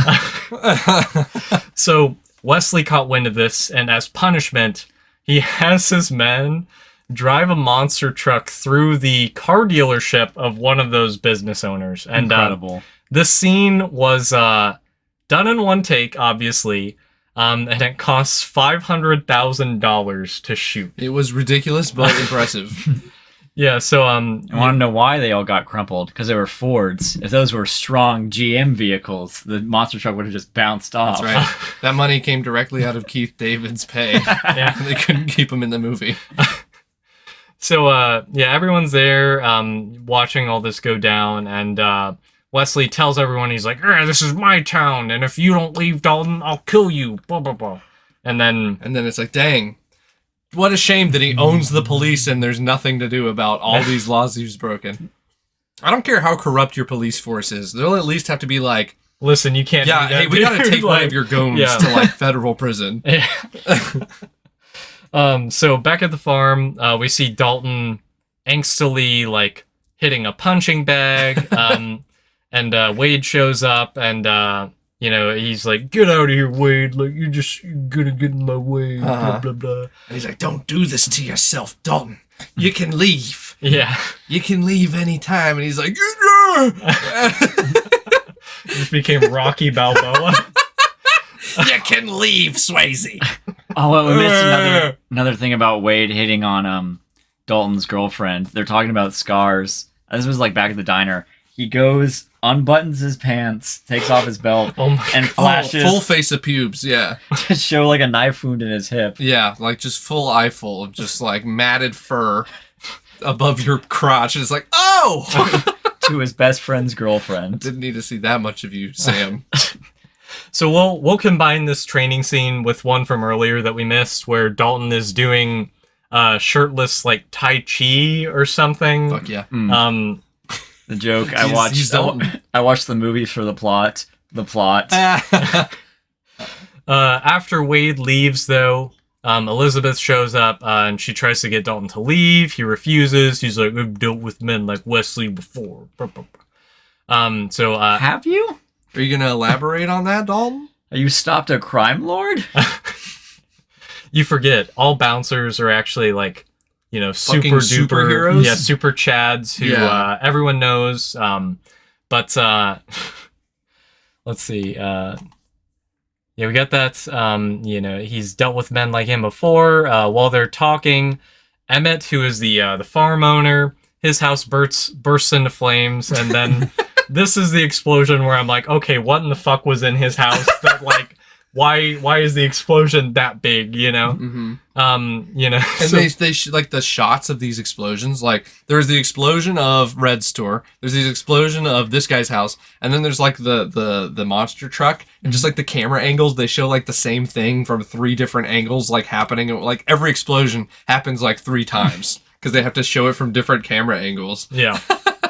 A: So Wesley caught wind of this, and as punishment, he has his men drive a monster truck through the car dealership of one of those business owners. And
B: Incredible.
A: this scene was done in one take, obviously, and it costs $500,000 to shoot.
C: It was ridiculous, but impressive.
A: Yeah, so
B: I want to know why they all got crumpled. Because they were Fords. If those were strong GM vehicles, the monster truck would have just bounced off.
C: That's right. That money came directly out of Keith David's pay.
A: yeah.
C: They couldn't keep him in the movie.
A: So, yeah, everyone's there watching all this go down, and Wesley tells everyone, he's like, this is my town, and if you don't leave Dalton, I'll kill you, blah, blah, blah. And then
C: It's like, dang, what a shame that he owns the police and there's nothing to do about all these laws he's broken. I don't care how corrupt your police force is. They'll at least have to be like,
A: listen, you can't
C: yeah,
A: do that,
C: hey, we gotta
A: dude.
C: take one of your goons
A: yeah.
C: to, like, federal prison.
A: So back at the farm, we see Dalton angstily, like, hitting a punching bag, and Wade shows up, and you know, he's like, get out of here, Wade, like, you're gonna get in my way, blah, blah, blah.
C: And he's like, don't do this to yourself, Dalton. You can leave.
A: Yeah.
C: You can leave anytime. And he's like,
A: Just became Rocky Balboa.
C: you can leave, Swayze.
B: Oh, well, we missed another thing about Wade hitting on Dalton's girlfriend. They're talking about scars. This was like back at the diner. He goes, unbuttons his pants, takes off his belt,
A: Oh my
B: and
A: God.
B: flashes
C: Full face of pubes, yeah.
B: to show like a knife wound in his hip.
C: Yeah, like just full eyeful of just like matted fur above your crotch. And it's like, oh!
B: To his best friend's girlfriend.
C: Didn't need to see that much of you, Sam.
A: So we'll combine this training scene with one from earlier that we missed, where Dalton is doing shirtless, like, Tai Chi or something.
C: Fuck yeah.
B: The joke
C: He's Dalton.
B: I watched the movie for the plot.
A: After Wade leaves, though, Elizabeth shows up and she tries to get Dalton to leave. He refuses. He's like, I've dealt with men like Wesley before.
B: Have you?
C: Are you gonna elaborate on that, Dalton?
B: You stopped a crime lord?
A: You forget, all bouncers are actually like, super
C: Fucking
A: duper
C: superheroes?
A: Yeah, super chads who everyone knows. But let's see. Yeah, we got that. He's dealt with men like him before. While they're talking, Emmett, who is the farm owner, his house bursts into flames, and then this is the explosion where I'm like, okay, what in the fuck was in his house? That like, why is the explosion that big?
C: Mm-hmm.
A: And
C: they like the shots of these explosions. Like there's the explosion of Red's store. There's the explosion of this guy's house, and then there's like the monster truck, and just like the camera angles, they show like the same thing from 3 different angles, like happening. Like every explosion happens like 3 times because they have to show it from different camera angles.
A: Yeah,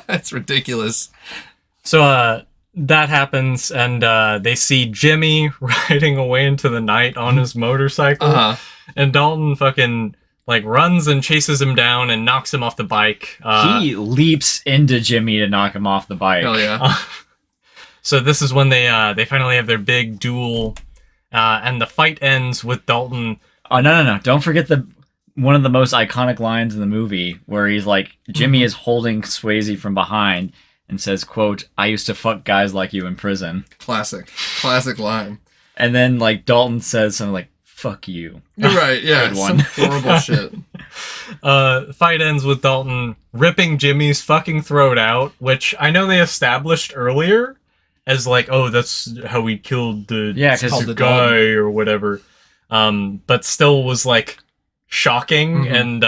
C: it's ridiculous.
A: So that happens, and they see Jimmy riding away into the night on his motorcycle, and Dalton fucking like runs and chases him down and knocks him off the bike.
B: He leaps into Jimmy to knock him off the bike.
C: Hell yeah!
A: So this is when they finally have their big duel, and the fight ends with Dalton.
B: Oh no! Don't forget one of the most iconic lines in the movie where he's like, Jimmy is holding Swayze from behind and says, quote, I used to fuck guys like you in prison.
C: Classic line.
B: And then like Dalton says something like, fuck you.
C: You're right, yeah.
B: Good one.
C: Some horrible shit.
A: Fight ends with Dalton ripping Jimmy's fucking throat out, which I know they established earlier as like, oh, that's how he killed the guy or whatever. But still was like shocking and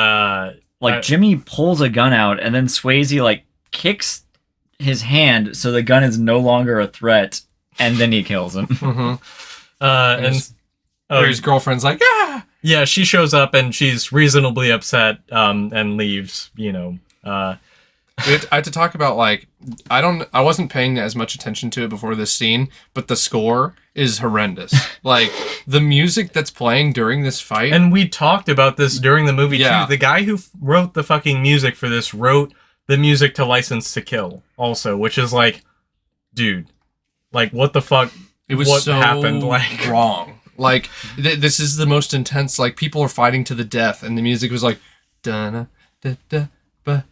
B: Jimmy pulls a gun out and then Swayze like kicks his hand so the gun is no longer a threat, and then he kills him.
C: His girlfriend's like,
A: yeah, she shows up and she's reasonably upset and leaves.
C: I had to talk about like I wasn't paying as much attention to it before this scene, but the score is horrendous. Like the music that's playing during this fight,
A: and we talked about this during the movie too. The guy who wrote the fucking music for this wrote the music to License to Kill also, which is like, dude, like what the fuck?
C: It was
A: what
C: so
A: happened? Like
C: wrong. Like this is the most intense. Like people are fighting to the death, and the music was like, da da da da da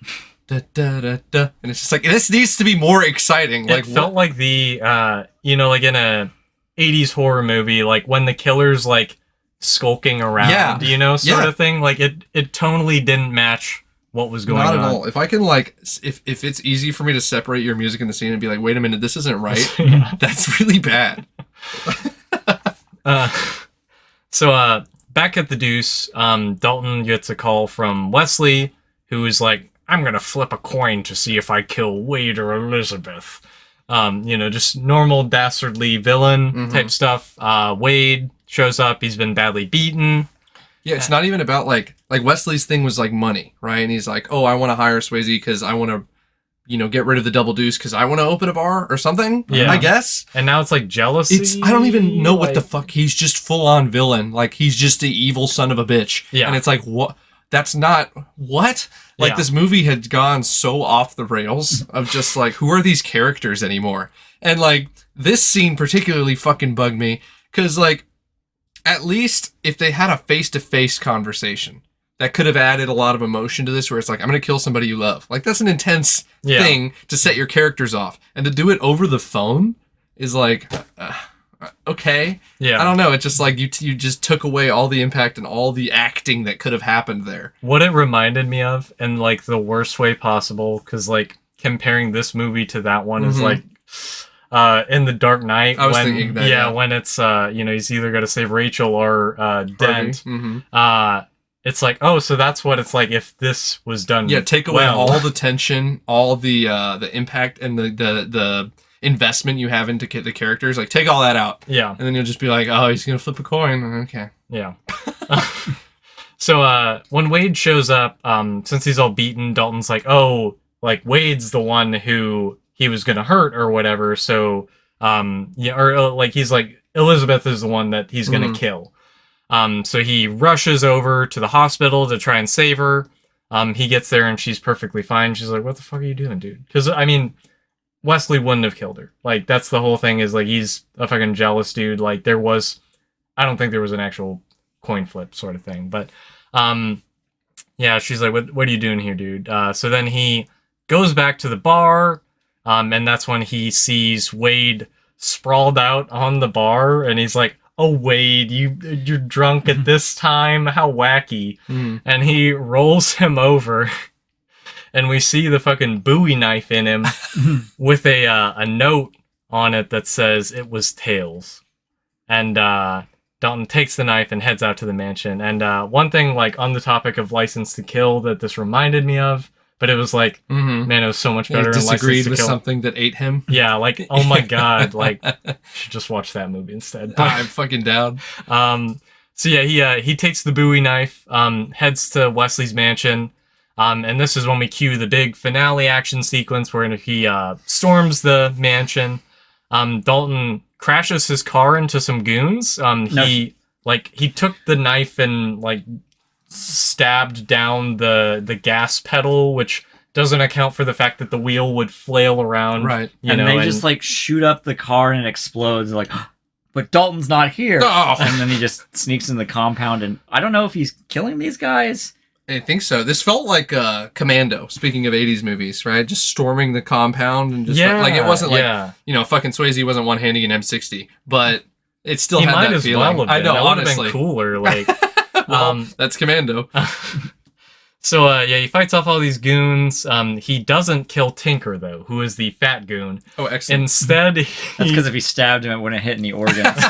C: da da da, and it's just like this needs to be more exciting. Like
A: it felt like the like in a 80s horror movie, like when the killer's like skulking around, sort of thing. Like it tonally didn't match what was going on.
C: Not at all. If I can like, if it's easy for me to separate your music in the scene and be like, wait a minute, this isn't right. That's really bad.
A: So back at the Deuce, Dalton gets a call from Wesley, who is like, I'm gonna flip a coin to see if I kill Wade or Elizabeth. Just normal dastardly villain type stuff. Wade shows up. He's been badly beaten.
C: Yeah, it's not even about like Wesley's thing was like money, right? And he's like, oh, I want to hire Swayze because I want to, get rid of the Double Deuce because I want to open a bar or something. Yeah, I guess.
A: And now it's like jealousy.
C: I don't even know what the fuck. He's just full on villain. Like he's just the evil son of a bitch. Yeah, and it's like what? That's not what. Like this movie had gone so off the rails of just like who are these characters anymore? And like this scene particularly fucking bugged me because like. At least if they had a face-to-face conversation, that could have added a lot of emotion to this, where it's like, I'm going to kill somebody you love. Like, that's an intense thing to set your characters off. And to do it over the phone is like, okay. Yeah. I don't know. It's just like you just took away all the impact and all the acting that could have happened there.
A: What it reminded me of, in like the worst way possible, because like comparing this movie to that one is like... in The Dark Knight,
C: I was thinking that,
A: when it's he's either got to save Rachel or Dent. It's like, oh, so that's what it's like if this was done.
C: Yeah, take away all the tension, all the impact, and the investment you have into the characters. Like, take all that out. Yeah, and then you'll just be like, oh, he's gonna flip a coin. Okay. Yeah.
A: So when Wade shows up, since he's all beaten, Dalton's like, oh, like Wade's the one who he was gonna hurt or whatever, so like he's like, Elizabeth is the one that he's going to kill. So he rushes over to the hospital to try and save her. He gets there and she's perfectly fine. She's like, what the fuck are you doing, dude? Because, I mean, Wesley wouldn't have killed her. Like, that's the whole thing is, like, he's a fucking jealous dude. Like, I don't think there was an actual coin flip sort of thing. But, yeah, she's like, what are you doing here, dude? So then he goes back to the bar, and that's when he sees Wade sprawled out on the bar, and he's like, oh, Wade, you're drunk at this time? How wacky. And he rolls him over, and we see the fucking Bowie knife in him with a note on it that says it was Tails. And Dalton takes the knife and heads out to the mansion. And one thing, like, on the topic of License to Kill that this reminded me of, but it was like, man, it was so much better.
C: He disagreed
A: in License to
C: with
A: Kill.
C: Something that ate him.
A: Yeah, like, oh my god, like, should just watch that movie instead.
C: I'm fucking down.
A: So yeah, he takes the Bowie knife, heads to Wesley's mansion, and this is when we cue the big finale action sequence where he storms the mansion. Dalton crashes his car into some goons. He took the knife and like stabbed down the gas pedal, which doesn't account for the fact that the wheel would flail around.
C: Right.
B: They just like shoot up the car and it explodes. Like, but Dalton's not here.
C: Oh.
B: And then he just sneaks in the compound, and I don't know if he's killing these guys.
C: I think so. This felt like Commando, speaking of 80s movies, right? Just storming the compound and just like it wasn't like, fucking Swayze wasn't one-handing an M60, but it still had that feeling.
A: Well,
C: I know,
A: that
C: honestly.
A: Been cooler, like
C: well, that's Commando.
A: So he fights off all these goons. He doesn't kill Tinker though, who is the fat goon.
C: Oh, excellent.
A: Instead,
B: that's because if he stabbed him, it wouldn't hit any organs.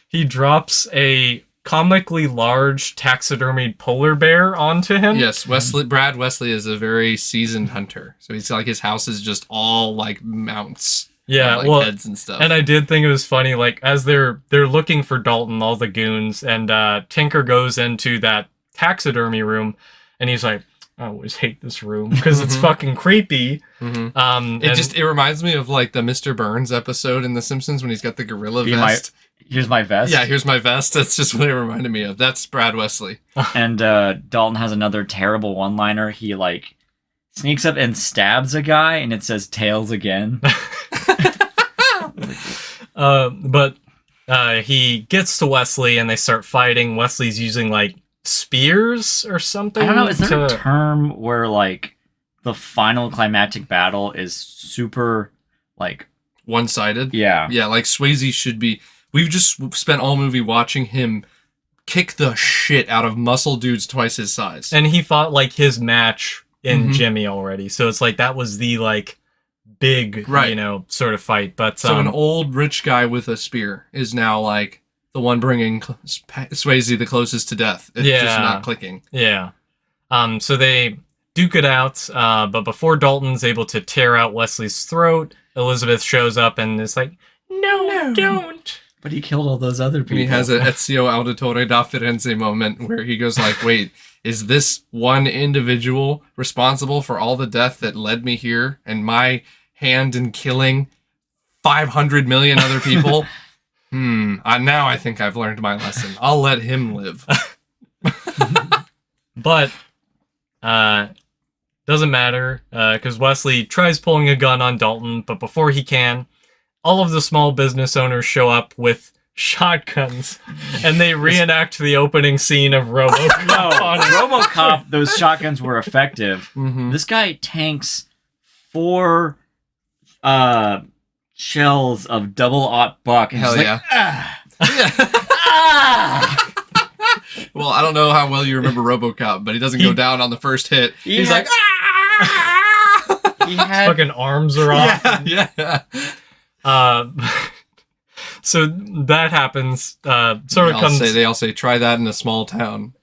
A: He drops a comically large taxidermied polar bear onto him.
C: Yes, Brad Wesley is a very seasoned hunter, so he's like his house is just all like mounts.
A: Yeah,
C: of, like, heads and stuff.
A: And I did think it was funny, like as they're looking for Dalton, all the goons, and Tinker goes into that taxidermy room, and he's like, I always hate this room because it's fucking creepy.
C: It reminds me of like the Mr. Burns episode in The Simpsons when he's got the gorilla vest.
B: Here's my vest.
C: Yeah, here's my vest. That's just what it reminded me of. That's Brad Wesley.
B: And Dalton has another terrible one-liner. He like sneaks up and stabs a guy, and it says "Tails again."
A: But he gets to Wesley, and they start fighting. Wesley's using like spears or something.
B: I don't know. Is there a term where like the final climactic battle is super like
C: one-sided?
B: Yeah.
C: Yeah, like Swayze should be. We've just spent all movie watching him kick the shit out of muscle dudes twice his size.
A: And he fought like his match in Jimmy already. So it's like that was the like big, sort of fight. But
C: so an old rich guy with a spear is now like the one bringing Swayze the closest to death. It's just not clicking.
A: Yeah. So they duke it out. But before Dalton's able to tear out Wesley's throat, Elizabeth shows up and is like, no, don't.
B: But he killed all those other people.
C: And he has an Ezio Auditore da Firenze moment where he goes like, wait, is this one individual responsible for all the death that led me here and my hand in killing 500 million other people? Now I think I've learned my lesson. I'll let him live.
A: But doesn't matter because Wesley tries pulling a gun on Dalton, but before he can, all of the small business owners show up with shotguns, and they reenact the opening scene of RoboCop.
B: No, on RoboCop, those shotguns were effective. This guy tanks 4 shells of double-aught buck.
C: Hell yeah. Well, I don't know how well you remember RoboCop, but he doesn't go down on the first hit. He's like,
A: His fucking arms are off.
C: Yeah.
A: So that happens.
C: They all say, try that in a small town.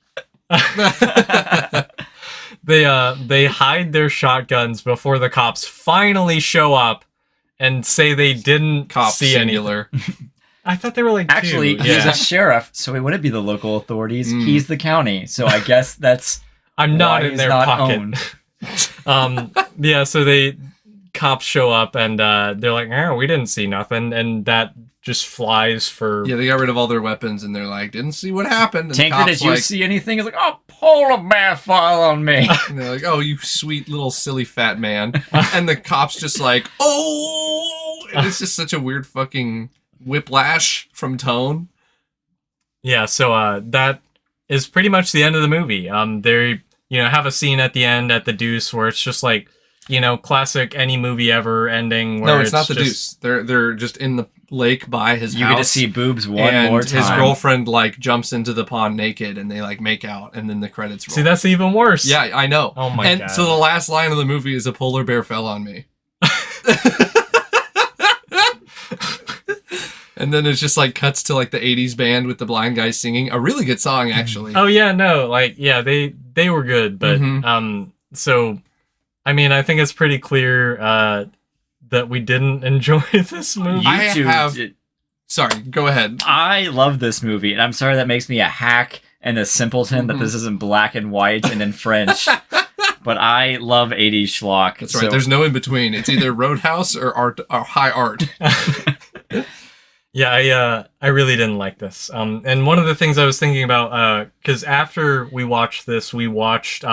A: They hide their shotguns before the cops finally show up and say they didn't see
C: singular.
A: anything. I thought they were like
B: actually, he's a sheriff, so he wouldn't be the local authorities. He's the county, so I guess that's
A: I'm not in their pocket. So they cops show up and they're like, oh, we didn't see nothing, and that just flies for.
C: Yeah, they got rid of all their weapons, and they're like, didn't see what happened. And the
B: Tanker,
C: cop's
B: did you
C: like,
B: see anything? It's like, oh, polar bear fall on me.
C: And they're like, oh, you sweet little silly fat man. And the cop's just like, oh! And it's just such a weird fucking whiplash from tone.
A: Yeah, so that is pretty much the end of the movie. They have a scene at the end at the Deuce where it's just like, classic any movie ever ending. Where
C: No, it's not the Deuce. They're just in the lake by his
B: You
C: house.
B: get to see boobs one
C: and
B: more time.
C: his girlfriend like jumps into the pond naked, and they like make out, and then the credits roll.
A: See, that's even worse.
C: Yeah, I know.
A: Oh my
C: and
A: God.
C: so the last line of the movie is "A polar bear fell on me," and then it's just like cuts to like the '80s band with the blind guy singing a really good song, actually.
A: Oh yeah, no, like yeah, they were good, but so I mean, I think it's pretty clear that we didn't enjoy this movie.
C: I have. Sorry, go ahead.
B: I love this movie, and I'm sorry that makes me a hack and a simpleton that this isn't black and white and in French. But I love 80s schlock.
C: That's right. There's no in between. It's either Roadhouse or art or high art.
A: Yeah, I really didn't like this. And one of the things I was thinking about, because after we watched this, we watched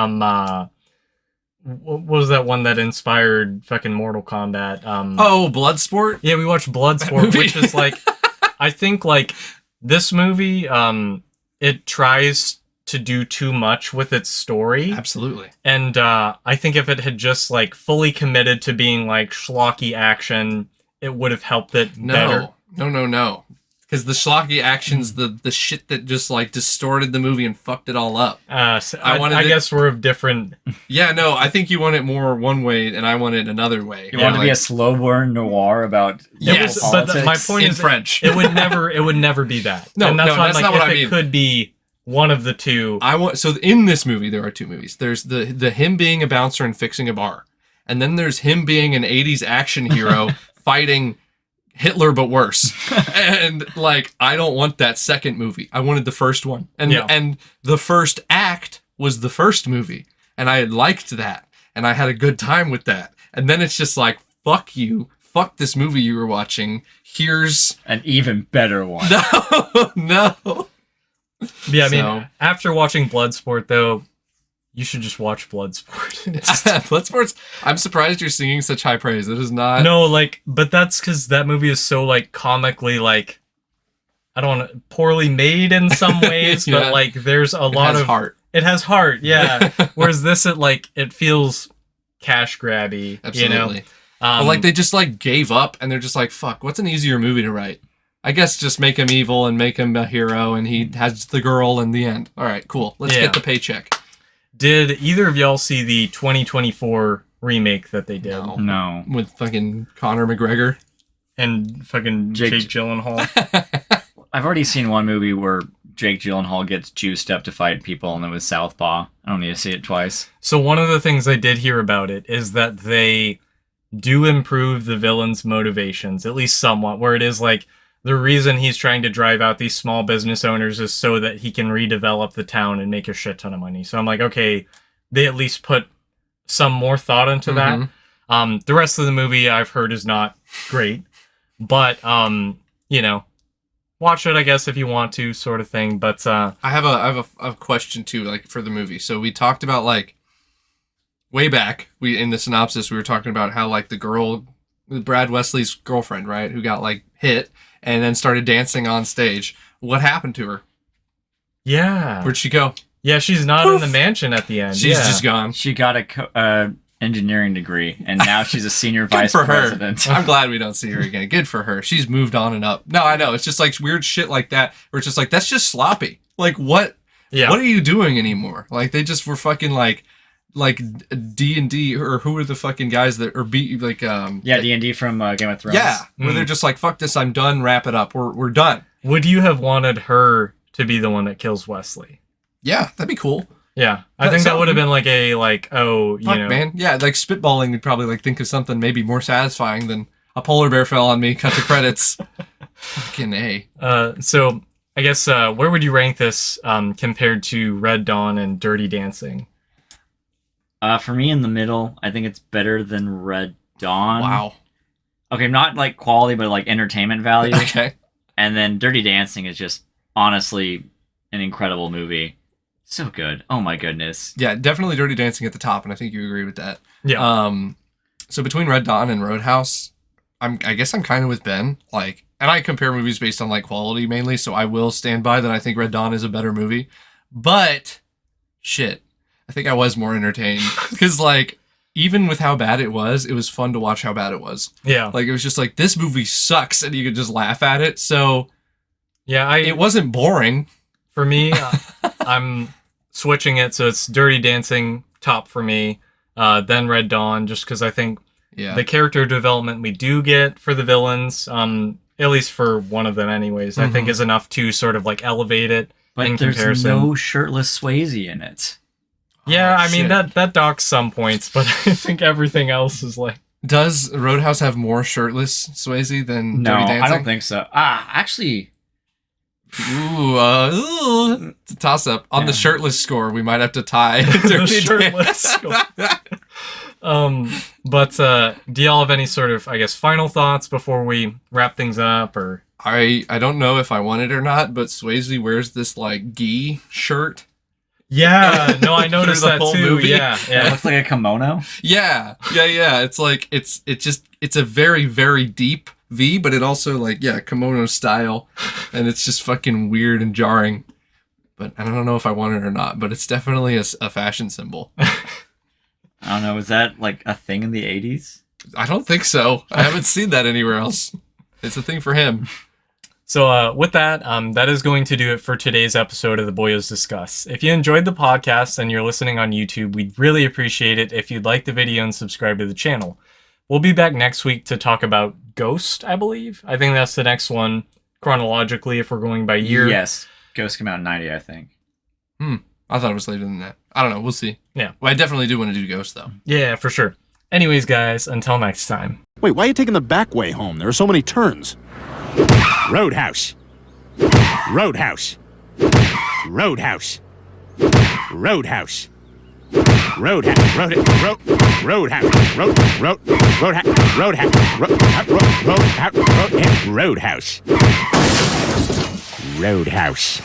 A: what was that one that inspired fucking Mortal Kombat?
C: Oh, Bloodsport?
A: Yeah, we watched Bloodsport, which is like, I think like this movie, it tries to do too much with its story.
C: Absolutely.
A: And I think if it had just like fully committed to being like schlocky action, it would have helped it better.
C: No. Because the schlocky action's the shit that just like distorted the movie and fucked it all up.
A: So I guess we're of different.
C: Yeah, no, I think you want it more one way and I want it another way.
B: You want it to be a slow burn noir about
C: yes,
B: politics?
A: My point is
C: French.
A: It would never be that.
C: No,
A: and that's
C: no,
A: why
C: that's
A: I'm like,
C: not what
A: if
C: I
A: it
C: mean.
A: could be one of the two.
C: So in this movie there are two movies. There's the him being a bouncer and fixing a bar. And then there's him being an 80s action hero fighting Hitler but worse. And like I don't want that second movie. I wanted the first one. And the first act was the first movie. And I liked that. And I had a good time with that. And then it's just like, fuck you. Fuck this movie you were watching. Here's
B: an even better one.
C: No.
A: Yeah, I mean, after watching Bloodsport though, you should just watch Bloodsport.
C: Bloodsport's. I'm surprised you're singing such high praise. It is not.
A: No, like, but that's because that movie is so like comically like, I don't know, poorly made in some ways,
C: Yeah.
A: but like there's a lot of
C: heart.
A: It has heart, yeah. Whereas this, it feels cash grabby.
C: Absolutely. But like they just like gave up and they're just like, fuck, what's an easier movie to write? I guess just make him evil and make him a hero and he has the girl in the end. All right, cool. Let's get the paycheck.
A: Did either of y'all see the 2024 remake that they did?
B: No.
C: With fucking Conor McGregor
A: and fucking Jake Gyllenhaal.
B: I've already seen one movie where Jake Gyllenhaal gets juiced up to fight people, and it was Southpaw. I don't need to see it twice.
A: So one of the things I did hear about it is that they do improve the villain's motivations, at least somewhat, where it is like the reason he's trying to drive out these small business owners is so that he can redevelop the town and make a shit ton of money. So I'm like, okay, they at least put some more thought into that. The rest of the movie I've heard is not great, but watch it, I guess, if you want to, sort of thing. But
C: I have a question too, like for the movie. So we talked about like way back, in the synopsis we were talking about how like the girl, Brad Wesley's girlfriend, right, who got like hit and then started dancing on stage. What happened to her?
A: Yeah.
C: Where'd she go?
A: Yeah, she's not in the mansion at the end.
C: She's just gone.
B: She got a engineering degree, and now she's a senior vice president.
C: I'm glad we don't see her again. Good for her. She's moved on and up. No, I know. It's just like weird shit like that where it's just like, that's just sloppy. Like, what?
A: Yeah.
C: What are you doing anymore? Like, they just were fucking like D&D, or who are the fucking guys that are
B: D&D from Game of Thrones.
C: Yeah, where they're just like, fuck this, I'm done, wrap it up, we're done.
A: Would you have wanted her to be the one that kills Wesley?
C: Yeah, that'd be cool.
A: Yeah, I think that would have been like
C: man. Yeah, like spitballing, you'd probably like think of something maybe more satisfying than a polar bear fell on me, cut the credits. Fucking A.
A: So I guess where would you rank this compared to Red Dawn and Dirty Dancing?
B: For me, in the middle, I think it's better than Red Dawn.
C: Wow.
B: Okay, not like quality, but like entertainment value.
C: Okay.
B: And then Dirty Dancing is just honestly an incredible movie. So good. Oh my goodness.
C: Yeah, definitely Dirty Dancing at the top, and I think you agree with that.
A: Yeah.
C: So between Red Dawn and Roadhouse, I guess I'm kind of with Ben. Like, and I compare movies based on like quality mainly, so I will stand by that. I think Red Dawn is a better movie, but shit, I think I was more entertained because like even with how bad it was fun to watch how bad it was.
A: Yeah.
C: Like it was just like this movie sucks, and you could just laugh at it. So
A: yeah,
C: it wasn't boring
A: for me. I'm switching it, so it's Dirty Dancing top for me, then Red Dawn, just because I think the character development we do get for the villains, at least for one of them anyways, I think is enough to sort of like elevate it in
B: there's
A: comparison.
B: no shirtless Swayze in it.
A: Yeah,
C: Oh,
A: I mean,
C: shit.
A: that docks some points, but I think everything else is like...
C: Does Roadhouse have more shirtless Swayze than
B: No,
C: Dirty Dancing?
B: I don't think so. Actually...
C: Ooh, it's a toss-up. On the shirtless score, we might have to tie
A: the
C: Dirty
A: shirtless score. But do y'all have any sort of, I guess, final thoughts before we wrap things up? Or
C: I don't know if I want it or not, but Swayze wears this like gi shirt.
A: yeah, no, I noticed
C: the
A: that
C: whole
A: too.
C: movie.
A: Yeah,
B: It
A: yeah.
B: looks like a kimono.
C: Yeah. It's like it's a very very deep V, but it also like kimono style, and it's just fucking weird and jarring. But I don't know if I want it or not. But it's definitely a fashion symbol.
B: I don't know. Was that like a thing in the 80s?
C: I don't think so. I haven't seen that anywhere else. It's a thing for him.
A: So with that, that is going to do it for today's episode of the Boyos Discuss. If you enjoyed the podcast and you're listening on YouTube, we'd really appreciate it if you'd like the video and subscribe to the channel. We'll be back next week to talk about Ghost, I believe. I think that's the next one chronologically if we're going by year.
B: Yes. Ghost came out in 90, I think.
C: I thought it was later than that. I don't know. We'll see.
A: Yeah.
C: Well, I definitely do want to do Ghost, though.
A: Yeah, for sure. Anyways, guys, until next time.
D: Wait, why are you taking the back way home? There are so many turns. Roadhouse. Roadhouse. Roadhouse. Roadhouse. Roadhouse. Roadhouse. Roadhouse. Roadhouse. Roadhouse.